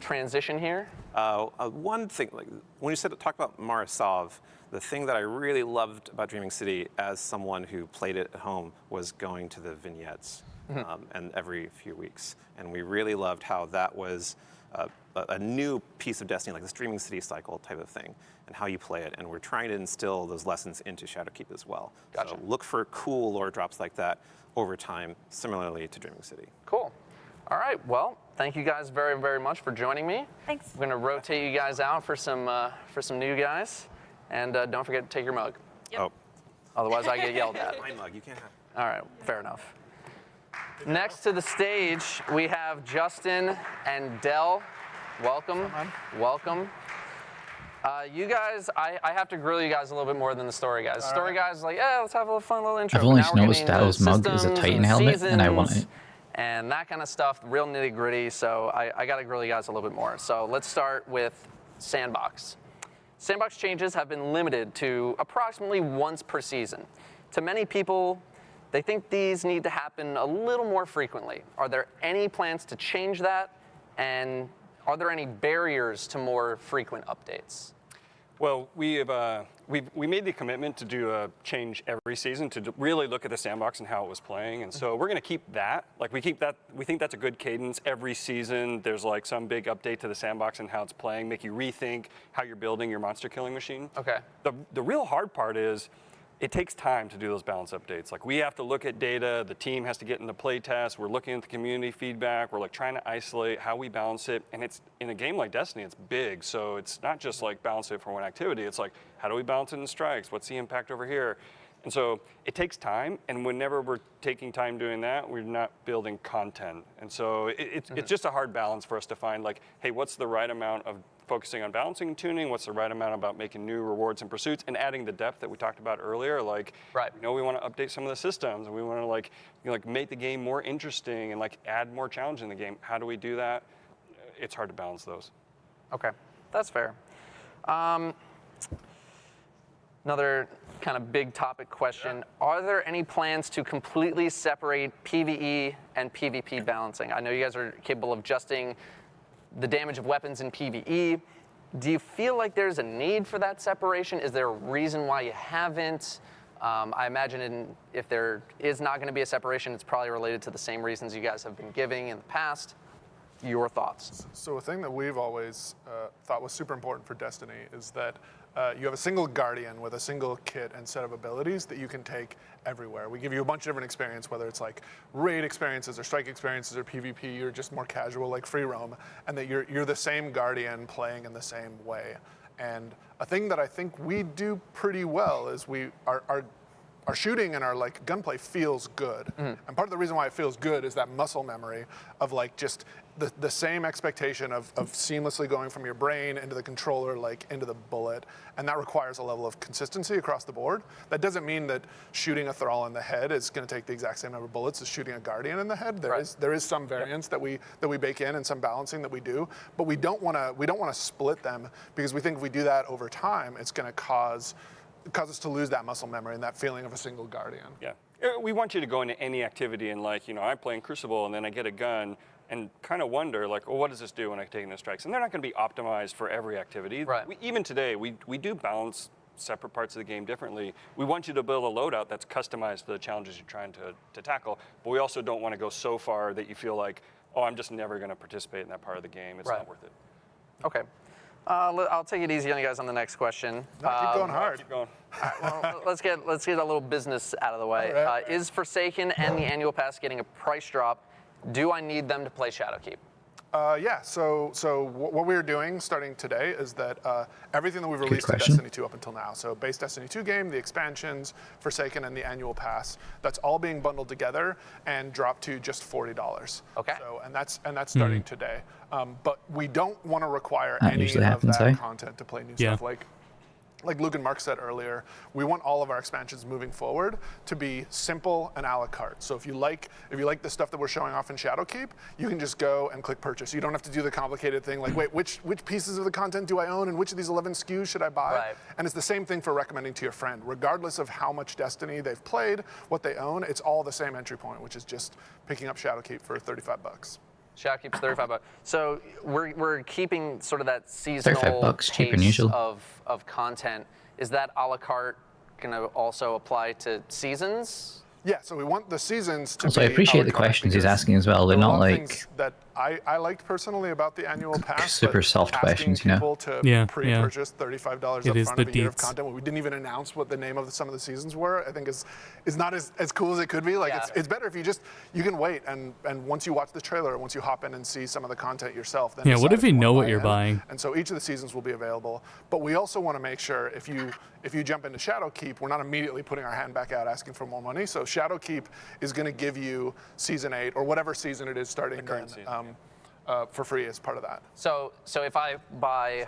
transition here? One thing, like when you talk about Marasov, the thing that I really loved about Dreaming City as someone who played it at home was going to the vignettes and every few weeks. And we really loved how that was a new piece of Destiny, like the Dreaming City cycle type of thing, and how you play it. And we're trying to instill those lessons into Shadowkeep as well. Gotcha. So look for cool lore drops like that over time, similarly to Dreaming City. Cool. All right. Well, thank you guys very, very much for joining me. Thanks. I'm going to rotate you guys out for some new guys. And don't forget to take your mug. Yep. Oh. Otherwise, I get yelled at. My mug, you can't have it. All right, fair enough. Next to the stage, we have Justin and Del. Welcome. Welcome. You guys, I have to grill you guys a little bit more than the story guys. Story guys like, let's have a fun little intro. I've only noticed Del's mug is a Titan helmet, and I want it. And that kind of stuff, real nitty gritty. So I got to grill you guys a little bit more. So let's start with Sandbox. Sandbox changes have been limited to approximately once per season. To many people, they think these need to happen a little more frequently. Are there any plans to change that? And are there any barriers to more frequent updates? Well, we made the commitment to do a change every season to really look at the sandbox and how it was playing, and so we're going to keep that. Like we think that's a good cadence every season. There's like some big update to the sandbox and how it's playing, make you rethink how you're building your monster killing machine. Okay. The real hard part is it takes time to do those balance updates. Like we have to look at data, the team has to get into play tests, we're looking at the community feedback, we're like trying to isolate how we balance it, and it's in a game like Destiny, it's big, so it's not just like balance it for one activity, it's like how do we balance it in strikes, what's the impact over here? And so it takes time, and whenever we're taking time doing that, we're not building content. And so it's just a hard balance for us to find like, hey, what's the right amount of focusing on balancing and tuning, what's the right amount about making new rewards and pursuits, and adding the depth that we talked about earlier. Like, we want to update some of the systems, and we want to like make the game more interesting and like add more challenge in the game. How do we do that? It's hard to balance those. Okay, that's fair. Another kind of big topic question. Are there any plans to completely separate PvE and PvP balancing? I know you guys are capable of adjusting the damage of weapons in PvE. Do you feel like there's a need for that separation? Is there a reason why you haven't? I imagine if there is not going to be a separation, it's probably related to the same reasons you guys have been giving in the past. your thoughts. So a thing that we've always thought was super important for Destiny is that you have a single Guardian with a single kit and set of abilities that you can take everywhere. We give you a bunch of different experience, whether it's like raid experiences or strike experiences or PvP or just more casual like free roam, and that you're the same Guardian playing in the same way. And a thing that I think we do pretty well is our shooting and our like gunplay feels good. And part of the reason why it feels good is that muscle memory of like just the same expectation of seamlessly going from your brain into the controller, like into the bullet. And that requires a level of consistency across the board. That doesn't mean that shooting a Thrall in the head is going to take the exact same number of bullets as shooting a Guardian in the head. There is some variance that we bake in and some balancing that we do, but we don't want to split them, because we think if we do that over time, it's going to cause us to lose that muscle memory and that feeling of a single Guardian. Yeah. We want you to go into any activity and like, I play in Crucible and then I get a gun and kind of wonder like, well, what does this do when I take in the strikes? And they're not going to be optimized for every activity. Right. Even today, we do balance separate parts of the game differently. We want you to build a loadout that's customized to the challenges you're trying to tackle, but we also don't want to go so far that you feel like, oh, I'm just never going to participate in that part of the game. It's not worth it. Okay. I'll take it easy on you guys on the next question. No, keep going hard. Keep going. Well, let's get a little business out of the way. Right. Is Forsaken and the annual pass getting a price drop? Do I need them to play Shadowkeep? Yeah, so what we're doing starting today is that everything that we've released in Destiny 2 up until now, so base Destiny 2 game, the expansions, Forsaken, and the annual pass, that's all being bundled together and dropped to just $40. Okay. So, and that's starting today. But we don't want to require any of happens, that content to play new stuff. Like Luke and Mark said earlier, we want all of our expansions moving forward to be simple and a la carte. So if you like the stuff that we're showing off in Shadowkeep, you can just go and click purchase. You don't have to do the complicated thing like, wait, which pieces of the content do I own and which of these 11 SKUs should I buy? Right. And it's the same thing for recommending to your friend. Regardless of how much Destiny they've played, what they own, it's all the same entry point, which is just picking up Shadowkeep for $35. Shadowkeep's $35. So we're keeping sort of that seasonal $35 cheaper than pace usual. of content. Is that a la carte going to also apply to seasons? Yeah, so we want the seasons to Also, be I appreciate the questions he's asking as well. They're not like that I liked personally about the annual pass. super soft questions, you know. People to pre-purchase $35 up front of a year of content. We didn't even announce what the name of some of the seasons were. I think is not as cool as it could be. Like it's better if you can wait and once you watch the trailer, once you hop in and see some of the content yourself. Then what if you know what you're in. buying? And so each of the seasons will be available. But we also want to make sure if you jump into Shadowkeep, we're not immediately putting our hand back out asking for more money. So Shadowkeep is going to give you season 8 or whatever season it is starting then, for free as part of that. So if I buy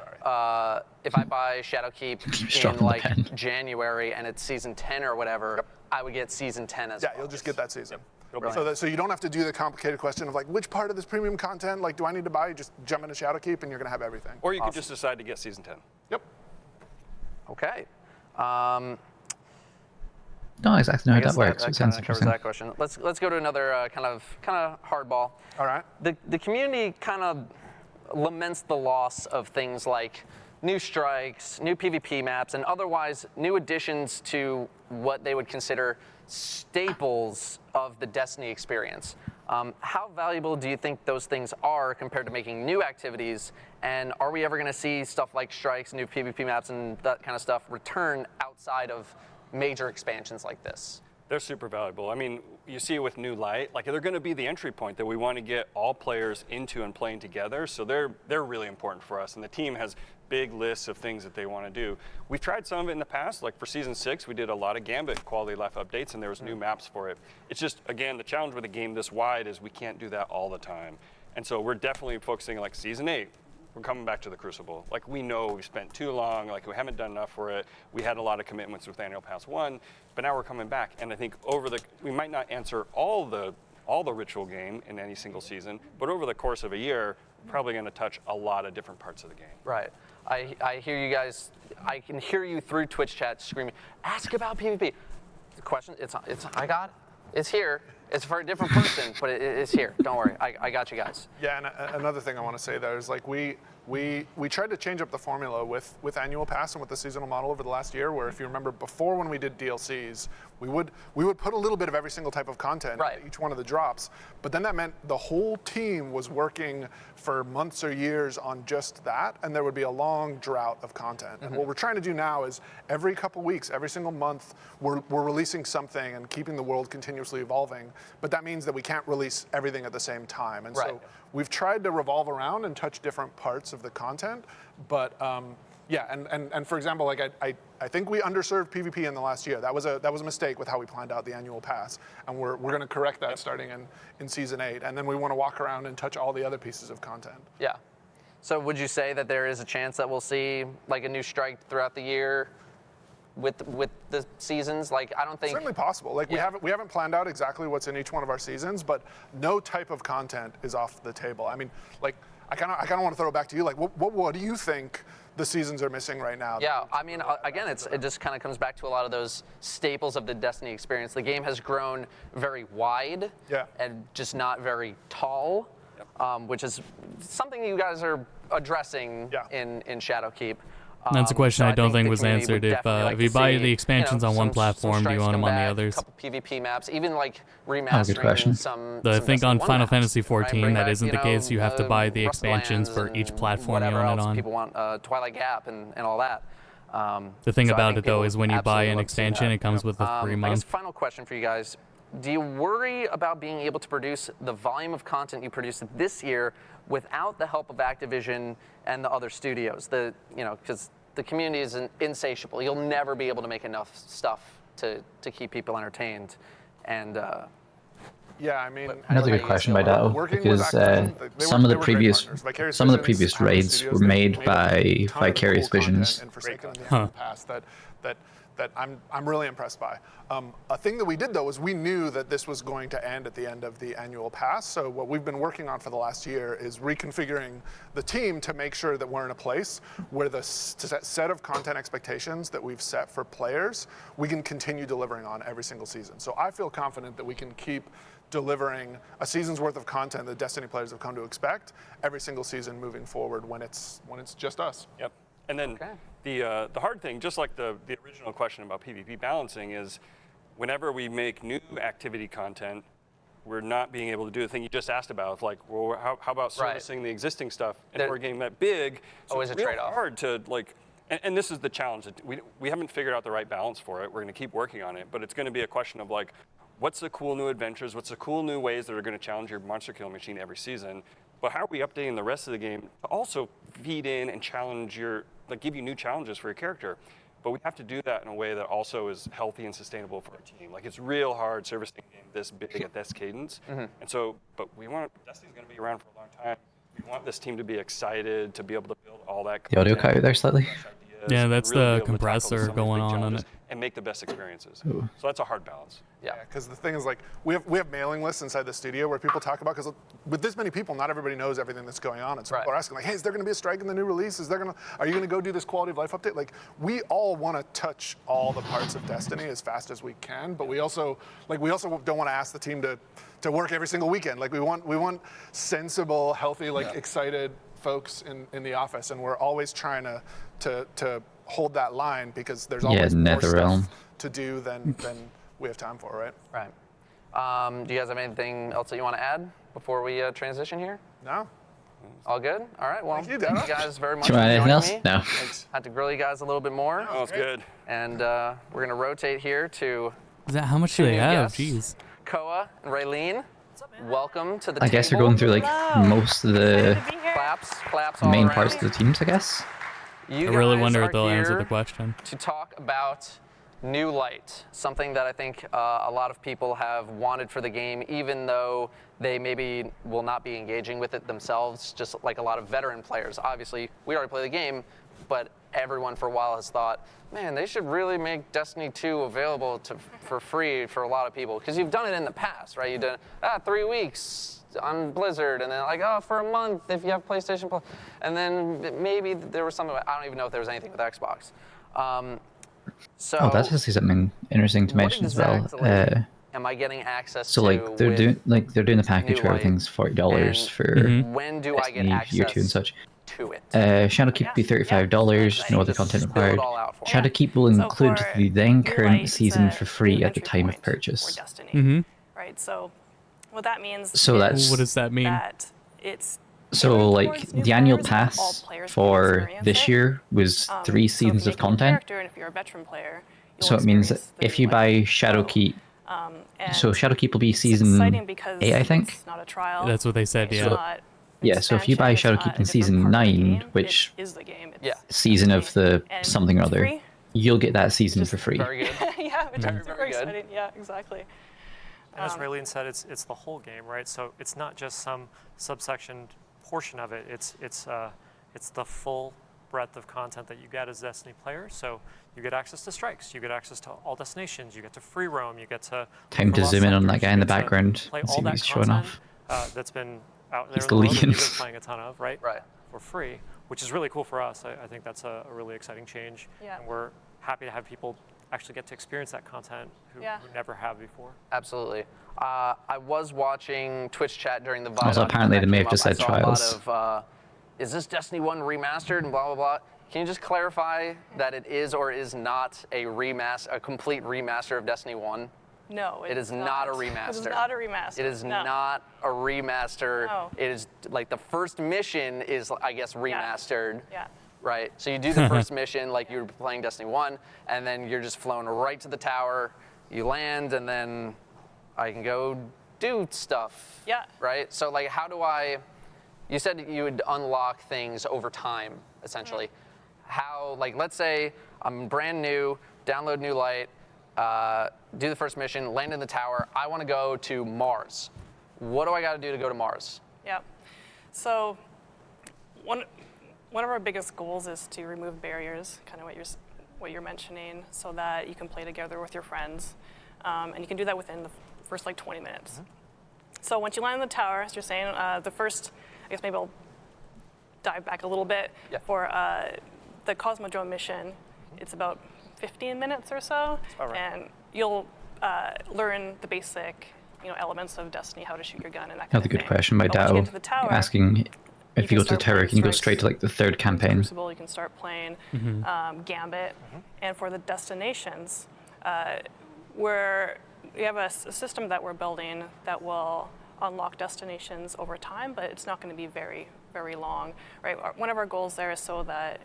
Shadowkeep in like January and it's season 10 or whatever, I would get season 10 as well. Yeah, you'll just get that season. Yep. So you don't have to do the complicated question of like which part of this premium content like do I need to buy? You just jump into Shadowkeep and you're gonna have everything. Or you could just decide to get season 10. Yep. Okay. no, exactly how that works. That It sounds kind of covers interesting. that question. Let's go to another kind of hardball. All right. The community kind of laments the loss of things like new strikes, new PvP maps, and otherwise new additions to what they would consider staples of the Destiny experience. How valuable do you think those things are compared to making new activities? And are we ever going to see stuff like strikes, new PvP maps, and that kind of stuff return outside of major expansions like this? They're super valuable. I mean, you see it with New Light, like they're going to be the entry point that we want to get all players into and playing together. So they're really important for us. And the team has big lists of things that they want to do. We've tried some of it in the past, like for season 6, we did a lot of Gambit quality of life updates and there was new maps for it. It's just, again, the challenge with a game this wide is we can't do that all the time. And so we're definitely focusing like season 8. We're coming back to the Crucible. Like we know we've spent too long, like we haven't done enough for it. We had a lot of commitments with Annual Pass 1, but now we're coming back. And I think we might not answer all the ritual game in any single season, but over the course of a year, we're probably gonna touch a lot of different parts of the game. Right. I hear you guys, I can hear you through Twitch chat screaming, ask about PvP. The question, I got it. It's here. It's for a different person, but it's here. Don't worry, I got you guys. Yeah, and another thing I want to say there is like we we tried to change up the formula with annual pass and with the seasonal model over the last year, where if you remember before when we did DLCs, we would put a little bit of every single type of content in each one of the drops, but then that meant the whole team was working for months or years on just that, and there would be a long drought of content. And what we're trying to do now is every couple weeks, every single month, we're releasing something and keeping the world continuously evolving, but that means that we can't release everything at the same time. And so we've tried to revolve around and touch different parts of the content, but yeah, and for example, like I think we underserved PvP in the last year. That was a mistake with how we planned out the annual pass, and we're going to correct that starting in season 8, and then we want to walk around and touch all the other pieces of content. Yeah. So would you say that there is a chance that we'll see like a new strike throughout the year with the seasons? Like, I don't think certainly possible. Like we haven't planned out exactly what's in each one of our seasons, but no type of content is off the table. I mean, like I kind of want to throw it back to you. Like, what do you think the seasons are missing right now? Yeah, I mean, again, it just kind of comes back to a lot of those staples of the Destiny experience. The game has grown very wide and just not very tall, which is something you guys are addressing in Shadowkeep. That's a question so I don't think the was community would answered. If definitely like if you to buy see, the expansions on one platform, do you want them on the others? A couple PvP maps, even like remastering Oh, good question. some. I some think Destiny on 1 Final maps, Fantasy right? XIV, Bring that back, isn't the case. You have to buy the Rust expansions for Lands each and platform you whatever own it else on. People want Twilight Gap and all that. The thing So I about think it, though, people is when you buy absolutely an love to see expansion, that. it comes with a 3 I guess month. final question for you guys. Do you worry about being able to produce the volume of content you produced this year without the help of Activision and the other studios? Because the community is insatiable. You'll never be able to make enough stuff to keep people entertained. And yeah, I mean, Another good question by Dato, because some of the previous raids were made by Vicarious Visions. That I'm really impressed by. A thing that we did, though, is we knew that this was going to end at the end of the annual pass. So what we've been working on for the last year is reconfiguring the team to make sure that we're in a place where the set of content expectations that we've set for players, we can continue delivering on every single season. So I feel confident that we can keep delivering a season's worth of content that Destiny players have come to expect every single season moving forward when it's just us. Yep. And then the hard thing, just like the original question about PvP balancing, is whenever we make new activity content, we're not being able to do the thing you just asked about. Of like, well, how about servicing the existing stuff? And for a game that big, so always it's a real trade-off. hard to like. And this is the challenge. That we haven't figured out the right balance for it. We're going to keep working on it, but it's going to be a question of like, what's the cool new adventures? What's the cool new ways that are going to challenge your monster kill machine every season? But how are we updating the rest of the game to also feed in and challenge give you new challenges for your character? But we have to do that in a way that also is healthy and sustainable for our team. Like, it's real hard servicing a game this big at this cadence. And so, but Destiny's going to be around for a long time. We want this team to be excited, to be able to build all that. The audio cut out there slightly. Yeah, that's really be the able to tackle compressor some of these going big on challenges it. and make the best experiences. Ooh. So that's a hard balance. Yeah, because the thing is, like, we have mailing lists inside the studio where people talk about, because with this many people, not everybody knows everything that's going on. And so people are asking, like, hey, is there going to be a strike in the new release? Are you going to go do this quality of life update? Like, we all want to touch all the parts of Destiny as fast as we can, but we also don't want to ask the team to work every single weekend. Like, we want sensible, healthy, excited folks in the office, and we're always trying to hold that line, because there's always more stuff to do than we have time for, right? Right. Do you guys have anything else that you want to add before we transition here? No. All good? All right. Well, thank you guys very much Do you for want anything joining else? me. No. Had to grill you guys a little bit more. That was good. And we're going to rotate here to How much do they have? Jeez. Koa and Raylene. Welcome to the I guess table. you're going through most of the claps all main around. parts of the teams, I guess. I really guys wonder are if they'll answer here the question. to talk about New Light, something that I think a lot of people have wanted for the game, even though they maybe will not be engaging with it themselves, just like a lot of veteran players. Obviously, we already play the game, but everyone for a while has thought, man, they should really make Destiny 2 available for free for a lot of people, because you've done it in the past, right? You've done 3 weeks on Blizzard, and then for a month if you have PlayStation Plus, and then maybe there was something. I don't even know if there was anything with Xbox. So that's actually something interesting to mention as well. Am I getting access so to they're doing the package where everything's $40 for when do I get Destiny access Year 2 and such. to it. Shadowkeep will be $35, no other content required. Shadowkeep will include the then current season for free at the time of purchase. Right. So what that means So that's what does that mean? that it's so like the annual pass for this year was 3 seasons of content. And if you're a veteran player, So it means that if you buy Shadowkeep, so Shadowkeep will be season 8, I think. It's not a trial. That's what they said, yeah. Yeah, so if you buy Shadowkeep in season 9, which is the game. season of the something or other, you'll get that season for free. Very good. Yeah, which is super very good. exciting. Yeah, exactly. And as Raylene said, it's the whole game, right? So it's not just some subsection portion of it. It's the full breadth of content that you get as Destiny players. So you get access to strikes, you get access to all destinations, you get to free roam, you get to time to zoom in on that guy in the background and see what he's showing off. That's been out there He's in the world that the you've Legion. been playing a ton of, right? Right. For free, which is really cool for us. I think that's a really exciting change. Yeah. And we're happy to have people actually get to experience that content who never have before. Absolutely. I was watching Twitch chat during the VOD. Also, apparently they may have just said trials. A lot of, is this Destiny 1 remastered and blah, blah, blah. Can you just clarify that it is or is not a complete remaster of Destiny 1? No, it is not a remaster. It is not a remaster. It is not a remaster. No. It is like the first mission is, I guess, remastered. Yeah. Right. So you do the first mission like you were playing Destiny 1, and then you're just flown right to the tower. You land, and then I can go do stuff. Yeah. Right. So like, how do I? You said you would unlock things over time, essentially. How, like, let's say I'm brand new, download New Light, do the first mission, land in the tower. I want to go to Mars. What do I got to do to go to Mars? Yeah. So one of our biggest goals is to remove barriers, kind of what you're mentioning, so that you can play together with your friends, and you can do that within the first like 20 minutes. So once you land in the tower, as you're saying, the first, I guess maybe I'll dive back a little bit for the Cosmodrome mission. It's about 15 minutes or so, and you'll learn the basic, elements of Destiny, how to shoot your gun, and that kind That's a of good thing. question by But once you Dao, get to the tower, asking if you go to the start tower, playing can you go strikes. straight to like the 3rd campaign? Crucible, you can start playing Gambit, and for the destinations, we have a system that we're building that will unlock destinations over time, but it's not going to be very, very long, right? One of our goals there is so that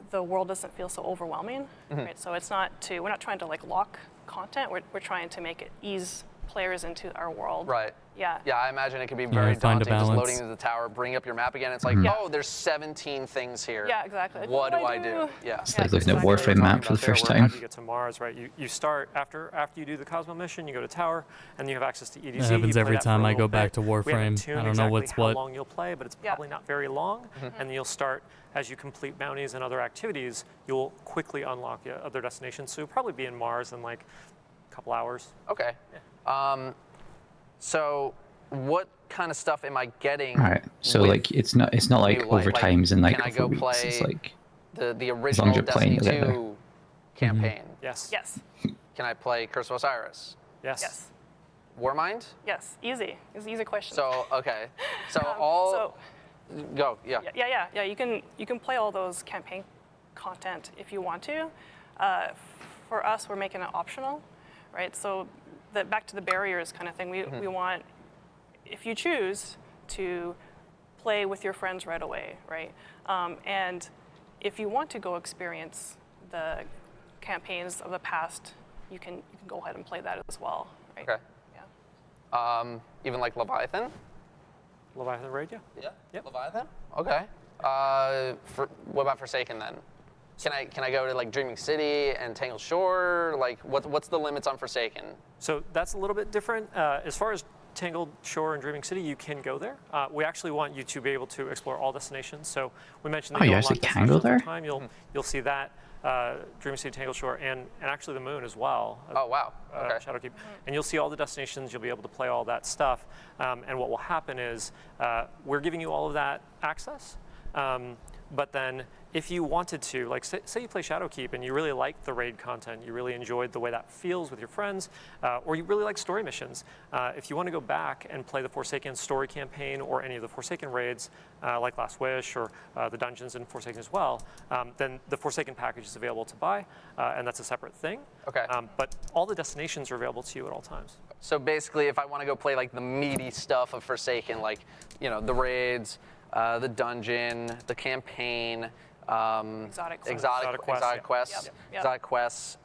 the world doesn't feel so overwhelming, right? So we're not trying to like lock content. We're trying to make it ease players into our world. Right. Yeah. Yeah, I imagine it can be very find a daunting just balance. loading into the tower, bring up your map again. It's like, oh, there's 17 things here. Yeah, exactly. Like, What do I do? Yeah. It's like looking at Warframe map for the first How time. do you get to Mars, right? You start after you do the Cosmo mission, you go to tower, and you have access to EDZ. That happens you play every that for time a I go little back bit. to We haven't Warframe. tuned I don't know exactly what's how what. long you'll play, but it's probably not very long. And you'll start, as you complete bounties and other activities, you'll quickly unlock other destinations. So you'll probably be in Mars in like a couple hours. Okay. So what kind of stuff am I getting? All right. So with like it's not like New Light? overtimes in like can I couple go weeks. It's play like the as long original as you're playing Destiny together. 2 campaign? Yes. Yes. Can I play Curse of Osiris? Yes. Yes. Warmind? Yes. Easy. It's an easy question. So okay. So go. Yeah. Yeah. You can play all those campaign content if you want to. For us, we're making it optional, right? So back to the barriers kind of thing. We want, if you choose to play with your friends right away, right? And if you want to go experience the campaigns of the past, you can go ahead and play that as well, right? Okay. Yeah. Even like Leviathan? Leviathan Raid, yeah. Yeah. Yep. Leviathan? Okay. What about Forsaken then? Can I go to like Dreaming City and Tangled Shore? Like what's the limits on Forsaken? So that's a little bit different. As far as Tangled Shore and Dreaming City, you can go there. We actually want you to be able to explore all destinations. So we mentioned that you you'll actually unlock can go destinations there? over time. You'll see that Dreaming City, Tangled Shore, and actually the Moon as well. Oh wow. Okay. Shadowkeep, and you'll see all the destinations. You'll be able to play all that stuff. And what will happen is we're giving you all of that access. But then if you wanted to, like say you play Shadowkeep and you really like the raid content, you really enjoyed the way that feels with your friends, or you really like story missions, if you want to go back and play the Forsaken story campaign or any of the Forsaken raids, like Last Wish or the dungeons in Forsaken as well, then the Forsaken package is available to buy, and that's a separate thing. Okay. But all the destinations are available to you at all times. So basically, if I want to go play like the meaty stuff of Forsaken, like the raids, the dungeon, the campaign, exotic quests, exotic quests,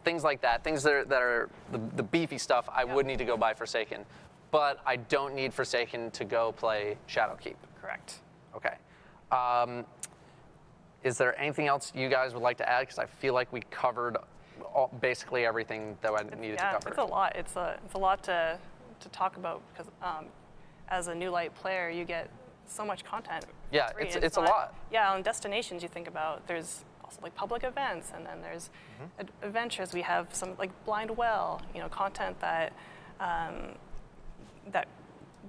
things like that, things that are the beefy stuff, I would need to go buy Forsaken. But I don't need Forsaken to go play Shadowkeep. Correct. Okay. Is there anything else you guys would like to add? Because I feel like we covered basically everything that I needed to cover. It's a lot. It's a lot to talk about because as a new light player, you get so much content. Yeah, it's a lot. Yeah, on destinations you think about, there's also like public events, and then there's adventures. We have some like Blind Well, content that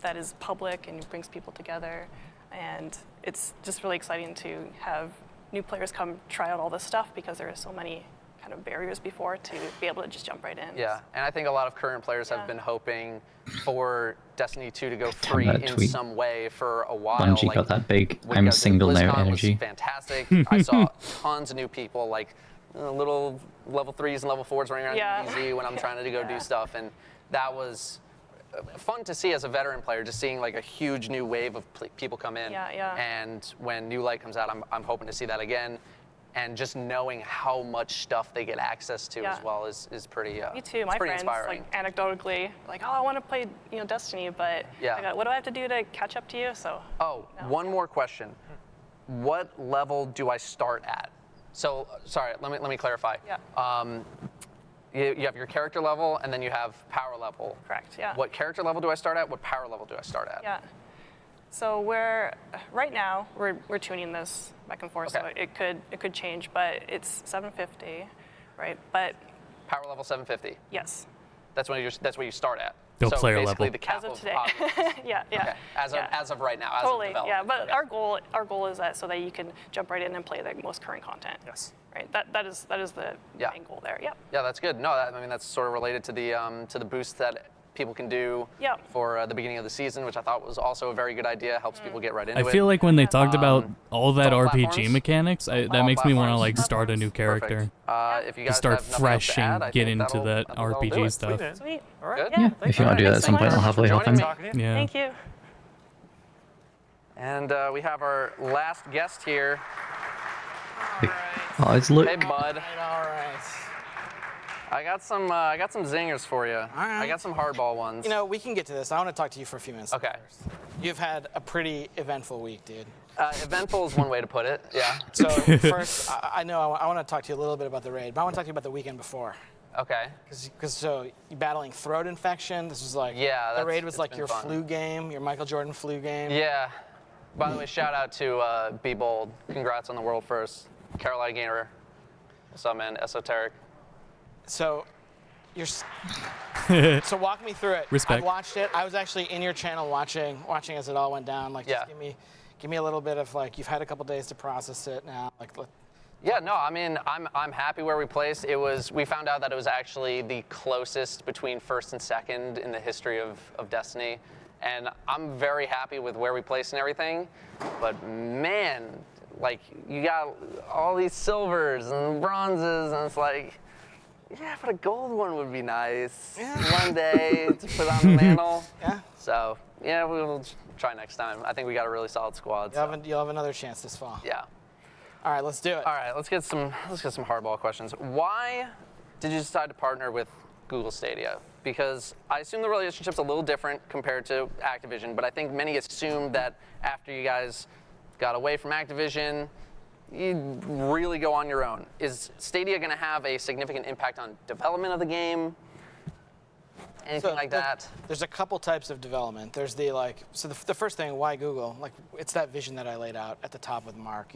that is public and brings people together, and it's just really exciting to have new players come try out all this stuff because there are so many kind of barriers before to be able to just jump right in. Yeah, and I think a lot of current players have been hoping for Destiny 2 to go free in some way for a while. Bungie got that big I'm single now energy. Was fantastic. I saw tons of new people, like little level 3s and level 4s running around easy when I'm trying to go do stuff, and that was fun to see as a veteran player, just seeing like a huge new wave of people come in. And when New Light comes out, I'm hoping to see that again. And just knowing how much stuff they get access to as well is pretty Me too. My friends, inspiring. like anecdotally, like, oh, I want to play Destiny, but what do I have to do to catch up to you? So. One more question. What level do I start at? So sorry, let me clarify. Yeah. You have your character level, and then you have power level. Correct. Yeah. What character level do I start at? What power level do I start at? Yeah. So right now we're tuning this back and forth, so it could change, but it's 750, right? But power level 750. Yes. That's where you start at. No so player basically level. the cap as of today. yeah. Okay. As of right now. As totally. Of development. Yeah, but our goal is that so that you can jump right in and play the most current content. Yes. Right. That is the main goal there. Yeah. Yeah, that's good. No, I mean that's sort of related to the boost that people can do for the beginning of the season, which I thought was also a very good idea. Helps people get right into it. I feel like when they talked about all that RPG platforms. mechanics, that makes me want to like start a new character. If you guys start have nothing else fresh to add, and I get think into that that'll do RPG it. stuff. Sweet. All right. Yeah, if you want to do that at some point, I'll happily help him. Yeah. Thank you. And we have our last guest here. Oh, it's Luke. Hey, bud. All right. I got some zingers for you. All right. I got some hardball ones. We can get to this. I want to talk to you for a few minutes. Okay. First. You've had a pretty eventful week, dude. Eventful is one way to put it. Yeah. So first, I know I want to talk to you a little bit about the raid, but I want to talk to you about the weekend before. Okay. Because so you're battling throat infection. This was like the raid was like your flu game, your Michael Jordan flu game. Yeah. By the way, shout out to Be Bold. Congrats on the world first. Carolina Gainer. What's up, man? Esoteric. So so walk me through it. Respect. I watched it. I was actually in your channel watching as it all went down. Like, just give me a little bit of like, you've had a couple days to process it now. Like, yeah, no, I mean, I'm happy where we placed. We found out that it was actually the closest between first and second in the history of Destiny. And I'm very happy with where we placed and everything. But man, like, you got all these silvers and bronzes, and it's like, yeah, but a gold one would be nice one day to put on the mantle. Yeah. So, yeah, we'll try next time. I think we got a really solid squad. You'll have another chance this fall. Yeah. All right, let's do it. All right, let's get some hardball questions. Why did you decide to partner with Google Stadia? Because I assume the relationship's a little different compared to Activision, but I think many assumed that after you guys got away from Activision, you'd really go on your own. Is Stadia going to have a significant impact on development of the game? Anything like that? There's a couple types of development. There's the the first thing, why Google? Like, it's that vision that I laid out at the top with Mark.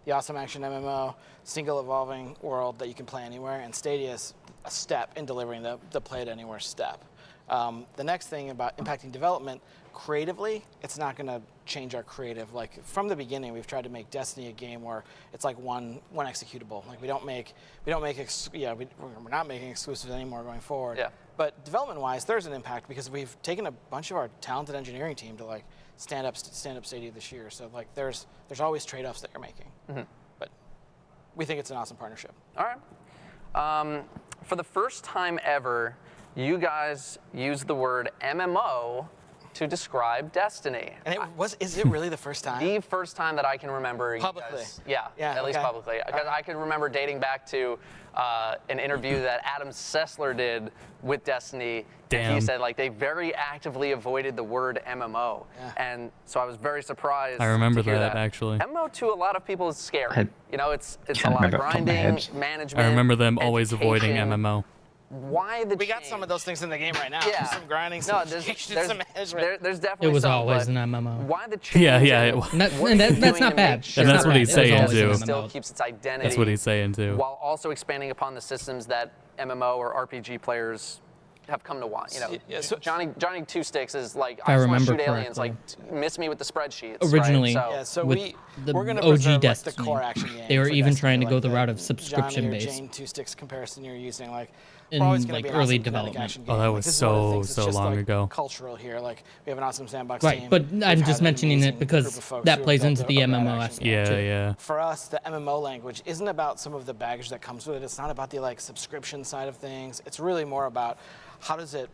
The awesome action MMO, single evolving world that you can play anywhere, and Stadia is a step in delivering the play it anywhere step. The next thing about impacting development, creatively, it's not going to change our creative. Like from the beginning, we've tried to make Destiny a game where it's like one executable. Like we're not making exclusives anymore going forward. Yeah. But development-wise, there's an impact because we've taken a bunch of our talented engineering team to like stand up Stadia this year. So like there's always trade-offs that you're making. But we think it's an awesome partnership. All right. For the first time ever, you guys used the word MMO to describe Destiny. And is it really the first time? The first time that I can remember. Publicly? Yeah, at least publicly. Because I can remember dating back to an interview that Adam Sessler did with Destiny. Damn. And he said like they very actively avoided the word MMO. And so I was very surprised. I remember to hear that, actually. MMO to a lot of people is scary. It's a lot of grinding, management. I remember them always avoiding education. MMO. Why the We got some of those things in the game right now. Yeah. Some grinding, some education, some management. There's definitely It was some, always but an MMO. Why the change? Yeah. That's not bad. And that's what he's saying too. Still keeps its identity. That's what he's saying too. While also expanding upon the systems that MMO or RPG players have come to want. Johnny Two Sticks is like, I just want to shoot aliens, like miss me with the spreadsheets. Originally, right? with the we're gonna OG preserve, Destiny, the core action game they were for even Destiny, trying to go like the route of subscription Johnny or based. Jane Two Sticks comparison you're using, like In, we're always going like, to be an early awesome development. action game. Oh, that Like, was this is one of the so things that's just, long like, ago. Cultural here, like we have an awesome sandbox Right, team. but I'm We've just had an mentioning amazing it group because of folks that who plays have into built the a bad MMO action aspect. game. Yeah. For us, the MMO language isn't about some of the baggage that comes with it. It's not about the like subscription side of things. It's really more about how does it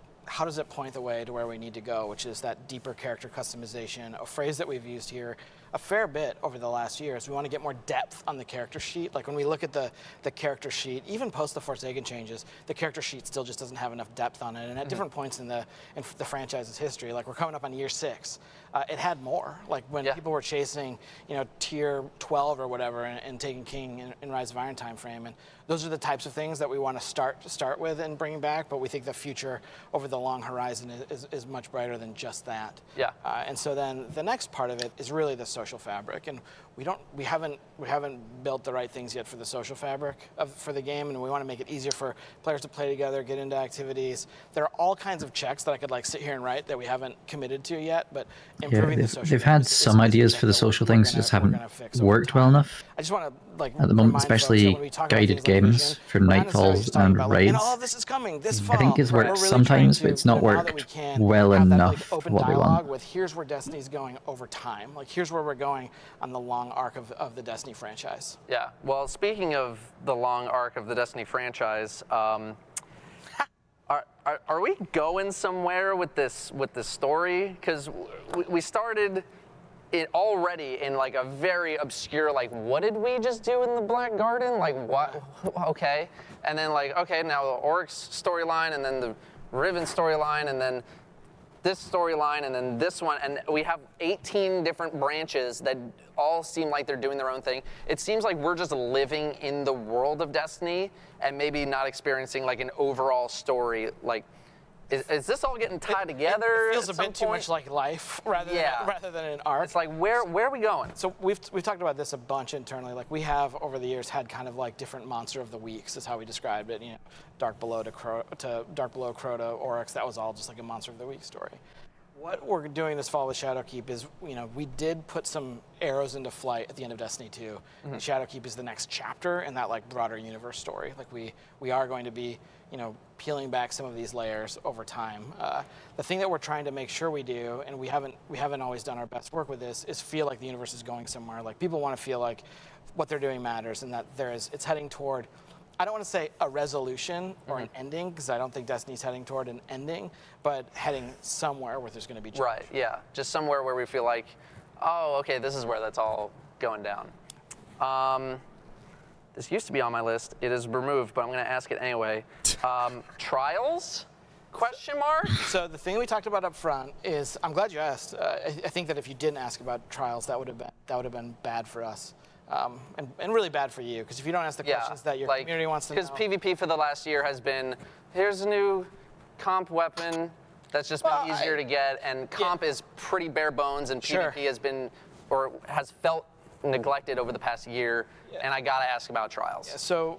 point the way to where we need to go, which is that deeper character customization, a phrase that we've used here a fair bit over the last years. We want to get more depth on the character sheet. Like when we look at the character sheet, even post the Forsaken changes, the character sheet still just doesn't have enough depth on it. And at different points in the franchise's history, like we're coming up on year 6, it had more. Like when people were chasing, tier 12 or whatever and taking King in Rise of Iron time frame. And those are the types of things that we want to start with and bring back. But we think the future over the long horizon is much brighter than just that. Yeah. And so then the next part of it is really the social fabric, and we haven't built the right things yet for the social fabric for the game, and we want to make it easier for players to play together, get into activities. There are all kinds of checks that I could like sit here and write that we haven't committed to yet, but improving the social. They've had some ideas for the social things, just haven't worked well enough. I just want to at the moment, especially guided games for Nightfall and raids. Oh, this is coming this fall. I think it's worked sometimes, but it's not worked well enough for what we want. With here's where Destiny's going over time. Like here's where we're going on the long arc of the Destiny franchise. Yeah. Well, speaking of the long arc of the Destiny franchise, are we going somewhere with this story? Because we started it already in like a very obscure, like, what did we just do in the Black Garden? Like, what? Okay. And then like, okay, now the Oryx storyline, and then the Riven storyline, and then this storyline, and then this one, and we have 18 different branches that all seem like they're doing their own thing. It seems like we're just living in the world of Destiny and maybe not experiencing like an overall story. Like, is this all getting tied together? It feels a bit too much like life rather than an arc. It's like where are we going? So we've talked about this a bunch internally. Like we have over the years had kind of like different monster of the weeks is how we described it. Dark Below to Dark Below Crota, Oryx. That was all just like a monster of the week story. What we're doing this fall with Shadowkeep is, we did put some arrows into flight at the end of Destiny 2. Mm-hmm. Shadowkeep is the next chapter in that like broader universe story. Like we are going to be, peeling back some of these layers over time. The thing that we're trying to make sure we do, and we haven't always done our best work with this, is feel like the universe is going somewhere. Like people want to feel like what they're doing matters, and that it's heading toward, I don't want to say a resolution or an ending, because I don't think Destiny's heading toward an ending, but heading somewhere where there's going to be change. Right, yeah. Just somewhere where we feel like, oh, okay, this is where that's all going down. This used to be on my list. It is removed, but I'm going to ask it anyway. Trials? Question mark? So the thing we talked about up front is, I'm glad you asked. I think that if you didn't ask about trials, that would have been bad for us. And really bad for you, because if you don't ask the questions that your community wants to know. Because PvP for the last year has been, here's a new comp weapon that's just been easier to get, and comp is pretty bare bones, and PvP has been, or has felt neglected over the past year, and I gotta ask about Trials. So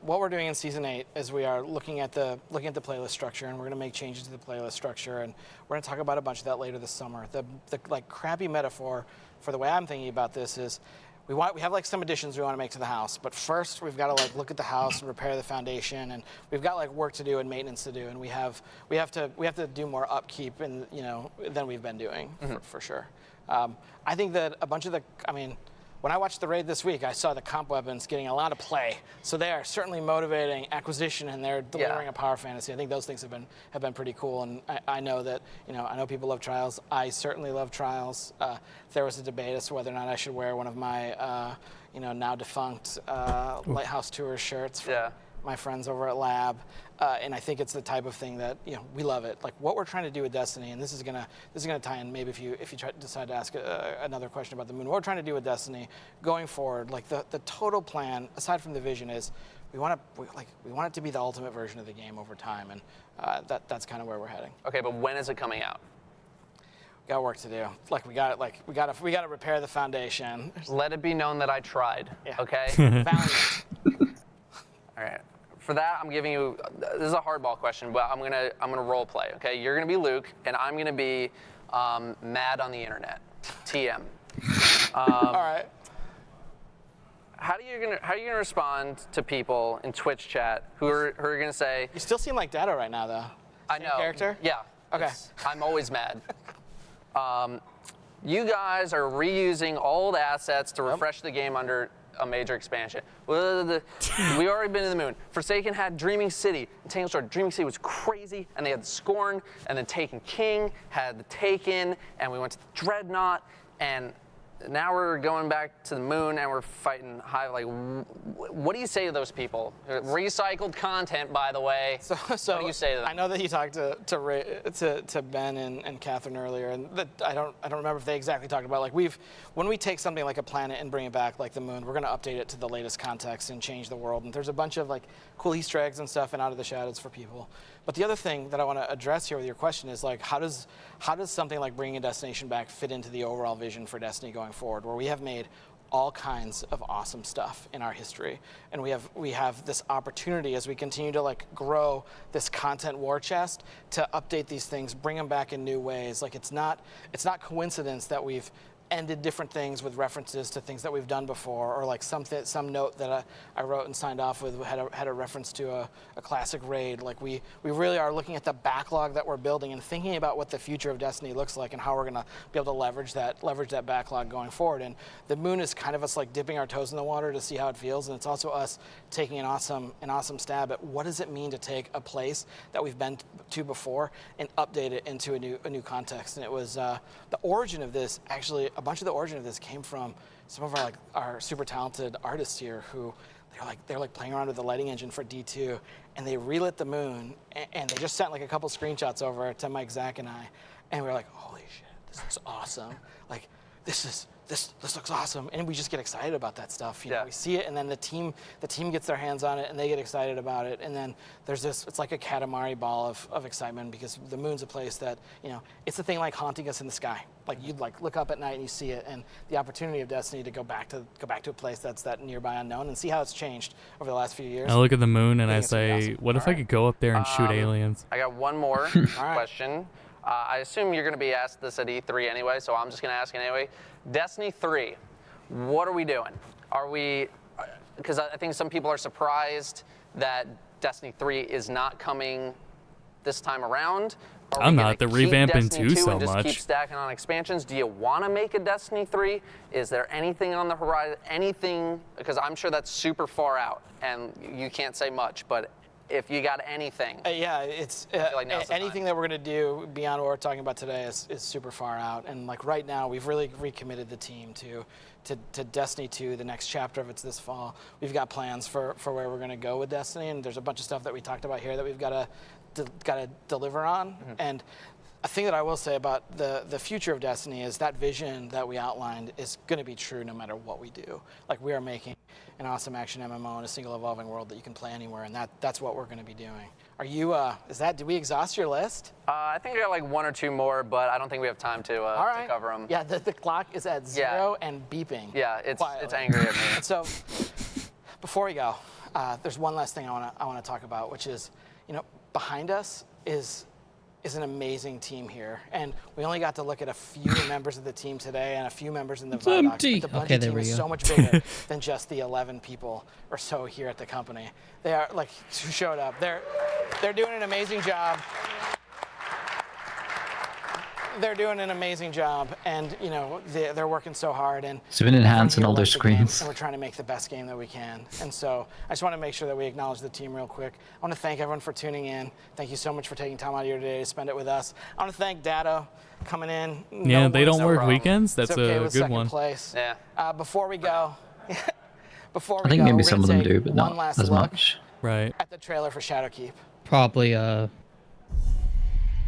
what we're doing in Season 8 is we are looking at the playlist structure, and we're going to make changes to the playlist structure, and we're going to talk about a bunch of that later this summer. The like crappy metaphor for the way I'm thinking about this is we have like some additions we want to make to the house, but first we've got to like look at the house and repair the foundation, and we've got like work to do and maintenance to do, and we have to do more upkeep and than we've been doing for sure. I think that a bunch of when I watched the raid this week, I saw the comp weapons getting a lot of play. So they are certainly motivating acquisition, and they're delivering a power fantasy. I think those things have been pretty cool. And I know that I know people love Trials. I certainly love Trials. There was a debate as to whether or not I should wear one of my now defunct Lighthouse Tours shirts from my friends over at Lab. And I think it's the type of thing that we love it. Like what we're trying to do with Destiny, and this is gonna tie in. Maybe if you decide to ask another question about the moon, what we're trying to do with Destiny going forward, like the total plan, aside from the vision, is we want it to be the ultimate version of the game over time, and that's kind of where we're heading. Okay, but when is it coming out? We got work to do. We got to repair the foundation. Let it be known that I tried. Yeah. Okay. Valiant. All right. For that, I'm giving you. This is a hardball question, but I'm gonna role play. Okay, you're gonna be Luke, and I'm gonna be mad on the internet. TM. All right. How are you gonna respond to people in Twitch chat who are gonna say? You still seem like Dado right now, though. I know. Character. Yeah. Okay. I'm always mad. You guys are reusing old assets to refresh the game under a major expansion. We already been to the moon. Forsaken had Dreaming City. Tangle Story. Dreaming City was crazy, and they had the Scorn, and then Taken King had the Taken, and we went to the Dreadnought, and now we're going back to the moon, and we're fighting Hive. Like, what do you say to those people? Recycled content, by the way. So what do you say to them? I know that you talked to Ben and Catherine earlier, and that I don't remember if they exactly talked about when we take something like a planet and bring it back like the moon, we're going to update it to the latest context and change the world. And there's a bunch of cool Easter eggs and stuff and Out of the Shadows for people. But the other thing that I want to address here with your question is how does something like bringing a destination back fit into the overall vision for Destiny going forward, where we have made all kinds of awesome stuff in our history, and we have this opportunity as we continue to grow this content war chest to update these things, bring them back in new ways. It's not coincidence that we've ended different things with references to things that we've done before, or some note that I wrote and signed off with had a reference to a classic raid. We really are looking at the backlog that we're building and thinking about what the future of Destiny looks like and how we're going to be able to leverage that backlog going forward. And the moon is kind of us dipping our toes in the water to see how it feels, and it's also us taking an awesome stab at what does it mean to take a place that we've been to before and update it into a new context. And it was the origin of this actually. A bunch of the origin of this came from some of our super talented artists here who they're playing around with the lighting engine for D2, and they relit the moon, and they just sent a couple screenshots over to Mike, Zach, and I, and we were like, holy shit, this looks awesome. This looks awesome, and we just get excited about that stuff. We see it, and then the team gets their hands on it, and they get excited about it, and then there's this. It's like a Katamari ball of excitement, because the moon's a place that it's a thing haunting us in the sky. You'd look up at night and you see it, and the opportunity of Destiny to go back to a place that's that nearby unknown and see how it's changed over the last few years. I look at the moon and I say, awesome. What if I could go up there and shoot aliens? I got one more question. I assume you're going to be asked this at E3 anyway, so I'm just going to ask it anyway. Destiny 3, what are we doing? Because I think some people are surprised that Destiny 3 is not coming this time around. I'm not. They're revamping 2 so and just much. Keep stacking on expansions. Do you want to make a Destiny 3? Is there anything on the horizon? Anything? Because I'm sure that's super far out, and you can't say much, but if you got anything. It's anything that we're going to do beyond what we're talking about today is super far out. And right now, we've really recommitted the team to Destiny 2, the next chapter of it's this fall. We've got plans for where we're going to go with Destiny, and there's a bunch of stuff that we talked about here that we've got to deliver on. Mm-hmm. And a thing that I will say about the future of Destiny is that vision that we outlined is going to be true no matter what we do. We are making an awesome action MMO in a single evolving world that you can play anywhere, and that's what we're going to be doing. Are you? Did we exhaust your list? I think we got like 1 or 2 more, but I don't think we have time to cover them. Yeah, the clock is at 0 and beeping. Yeah, it's angry at me. And so, before we go, there's one last thing I want to talk about, which is, behind us is an amazing team here, and we only got to look at a few members of the team today and a few members in the Vidocs, but the Bungie team is so much bigger than just the 11 people or so here at the company. They are like who showed up. They're doing an amazing job. They're doing an amazing job, and they're working so hard. And it's been enhancing all their screens. And we're trying to make the best game that we can. And so I just want to make sure that we acknowledge the team real quick. I want to thank everyone for tuning in. Thank you so much for taking time out of your day to spend it with us. I want to thank Dado coming in. Yeah, they don't work weekends. That's okay a with good second one. Place. Yeah. Before we go, I think maybe some of them do, but not as much. Right. At the trailer for Shadowkeep. Probably a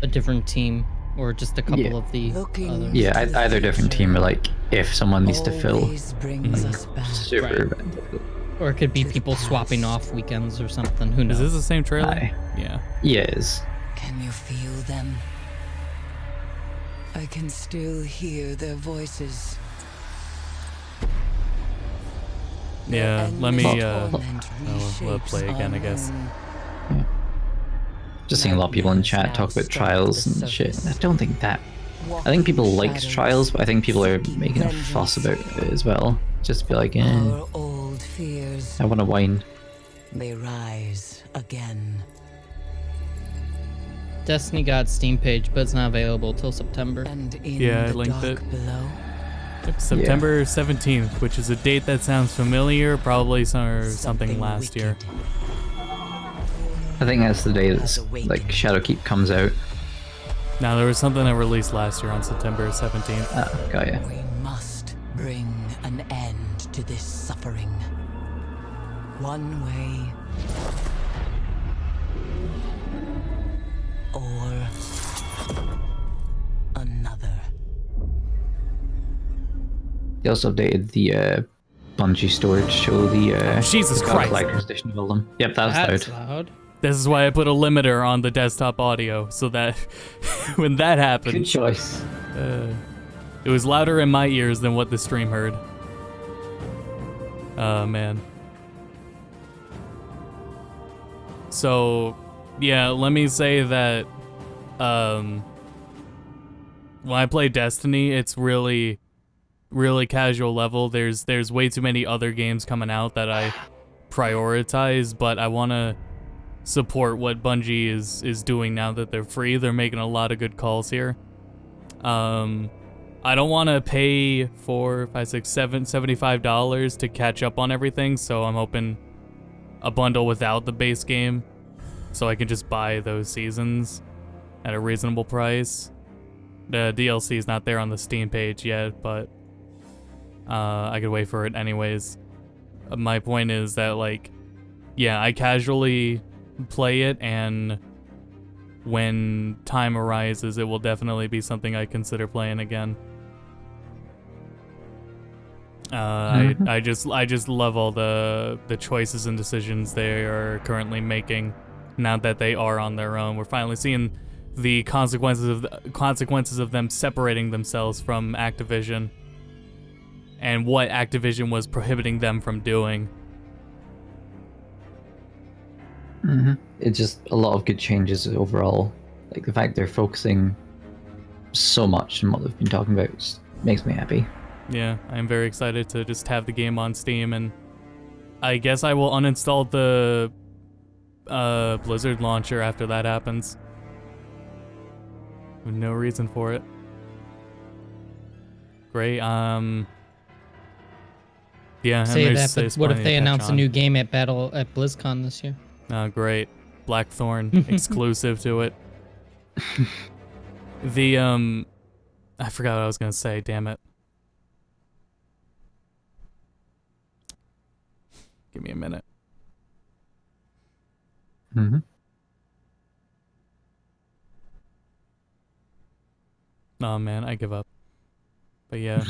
different team. Or just a couple of the others. Yeah, either different team or like if someone needs to fill super. Right. Or it could be people swapping off weekends or something. Who knows? Is this the same trailer? Yeah. Yeah, it is. Can you feel them? I can still hear their voices. Yeah, let me we'll play again, I guess. Yeah. Just seeing a lot of people in chat talk about trials and shit. I don't think that. I think people liked trials, but I think people are making a fuss about it as well. Just to be like, I want to whine. They rise again. Destiny got Steam page, but it's not available till September. Yeah, I linked it. Yep, September 17th, which is a date that sounds familiar, probably something last year. I think that's the day that's like Shadowkeep comes out. No, there was something that released last year on September 17th. Ah, got ya. We must bring an end to this suffering. One way or another. They also updated the Bungie storage to show the Jesus the Christ. collector's edition of all them. Yep, that's loud. This is why I put a limiter on the desktop audio, so that when that happened... Good choice. It was louder in my ears than what the stream heard. Oh, man. So, yeah, let me say that when I play Destiny, it's really casual level. There's way too many other games coming out that I prioritize, but I want to support what Bungie is doing now that they're free. They're making a lot of good calls here. I don't want to pay $75 to catch up on everything, so I'm hoping a bundle without the base game, so I can just buy those seasons at a reasonable price. The DLC is not there on the Steam page yet, but I could wait for it anyways. My point is that, like, yeah, I casually play it, and when time arises, it will definitely be something I consider playing again. I just love all the choices and decisions they are currently making now that they are on their own. We're finally seeing the consequences of them separating themselves from Activision and what Activision was prohibiting them from doing. It's just a lot of good changes overall. Like the fact they're focusing so much on what they've been talking about just makes me happy. Yeah, I'm very excited to just have the game on Steam, and I guess I will uninstall the Blizzard launcher after that happens. With no reason for it. Great. Yeah. Say that, but what if they announce a new game at BlizzCon this year? Oh, great. Blackthorn exclusive to it. The I forgot what I was gonna say. Damn it. Give me a minute. Oh man, I give up. But yeah.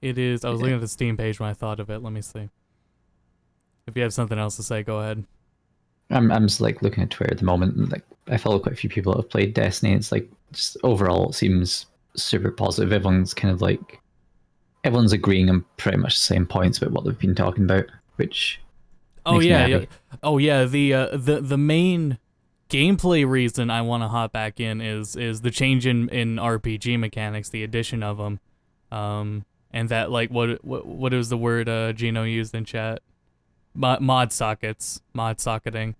It is. I was looking at the Steam page when I thought of it. Let me see. If you have something else to say, go ahead. I'm just like looking at Twitter at the moment, and like I follow quite a few people that have played Destiny. It's like just overall it seems super positive. Everyone's agreeing on pretty much the same points about what they've been talking about, which makes me happy. The main gameplay reason I want to hop back in is the change in RPG mechanics, the addition of them, and that like what is the word Gino used in chat? Mod socketing.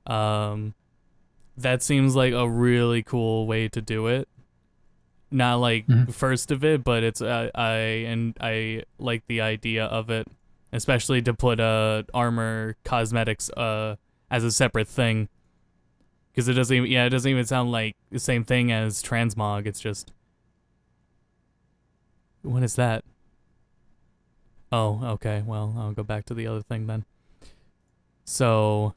That seems like a really cool way to do it. Not like first of it, but it's I like the idea of it, especially to put armor cosmetics as a separate thing, because it doesn't even sound like the same thing as transmog. It's just, what is that? Oh, okay. Well, I'll go back to the other thing then. So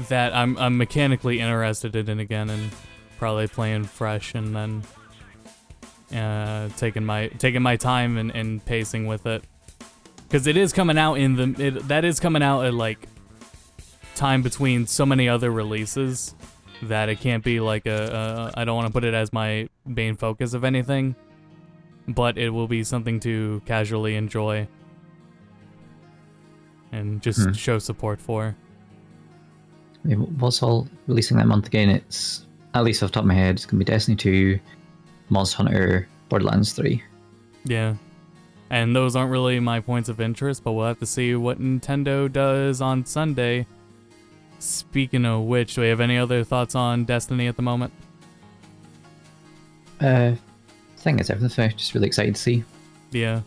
that I'm mechanically interested in it again, and probably playing fresh, and then taking my time and pacing with it, because it is coming out that is coming out at like time between so many other releases that it can't be like I don't want to put it as my main focus of anything, but it will be something to casually enjoy and just show support for. What's all releasing that month again? It's, at least off the top of my head, it's going to be Destiny 2, Monster Hunter, Borderlands 3. Yeah. And those aren't really my points of interest, but we'll have to see what Nintendo does on Sunday. Speaking of which, do we have any other thoughts on Destiny at the moment? I think it's everything. Just really excited to see. Yeah.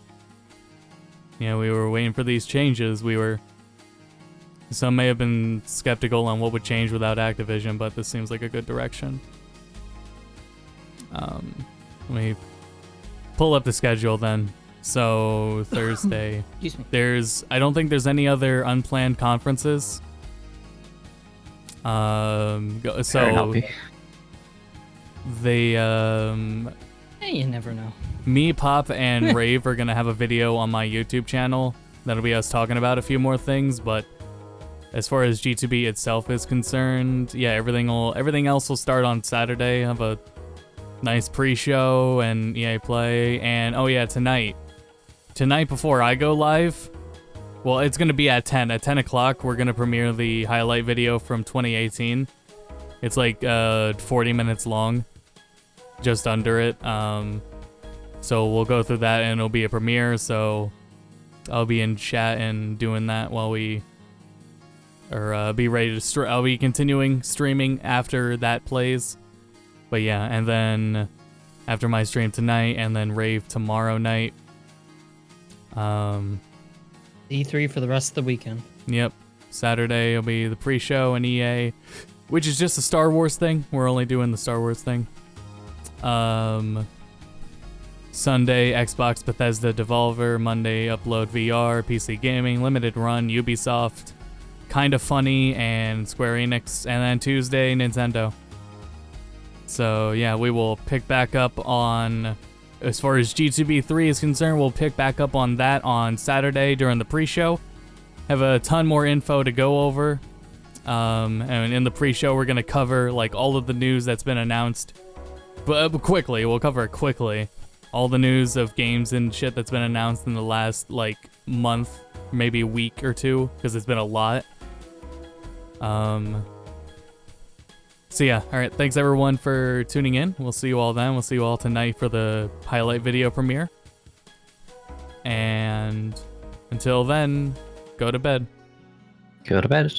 Yeah, we were waiting for these changes. Some may have been skeptical on what would change without Activision, but this seems like a good direction. Let me pull up the schedule then. So Thursday, I don't think there's any other unplanned conferences. You never know. Me, Pop, and Rave are gonna have a video on my YouTube channel. That'll be us talking about a few more things, but as far as G2B itself is concerned, yeah, everything else will start on Saturday. Have a nice pre-show and EA Play, and oh yeah, tonight before I go live, well, it's gonna be at 10 o'clock. We're gonna premiere the highlight video from 2018. It's like 40 minutes long, just under it. So we'll go through that, and it'll be a premiere. So I'll be in chat and doing that while be ready to I'll be continuing streaming after that plays. But yeah, and then after my stream tonight, and then Rave tomorrow night. E3 for the rest of the weekend. Yep. Saturday will be the pre-show and EA, which is just a Star Wars thing. We're only doing the Star Wars thing. Sunday, Xbox, Bethesda, Devolver. Monday, Upload VR, PC Gaming, Limited Run, Ubisoft, Kinda Funny, and Square Enix. And then Tuesday, Nintendo. So yeah, we will pick back up on, as far as G2B3 is concerned, we'll pick back up on that on Saturday during the pre-show. Have a ton more info to go over. And in the pre-show, we're going to cover like all of the news that's been announced. But quickly, we'll cover it quickly. All the news of games and shit that's been announced in the last like month, maybe a week or two, because it's been a lot. So yeah, all right, thanks everyone for tuning in. We'll see you all then. We'll see you all tonight for the highlight video premiere. And until then, go to bed. Go to bed.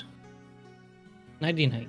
Nighty night.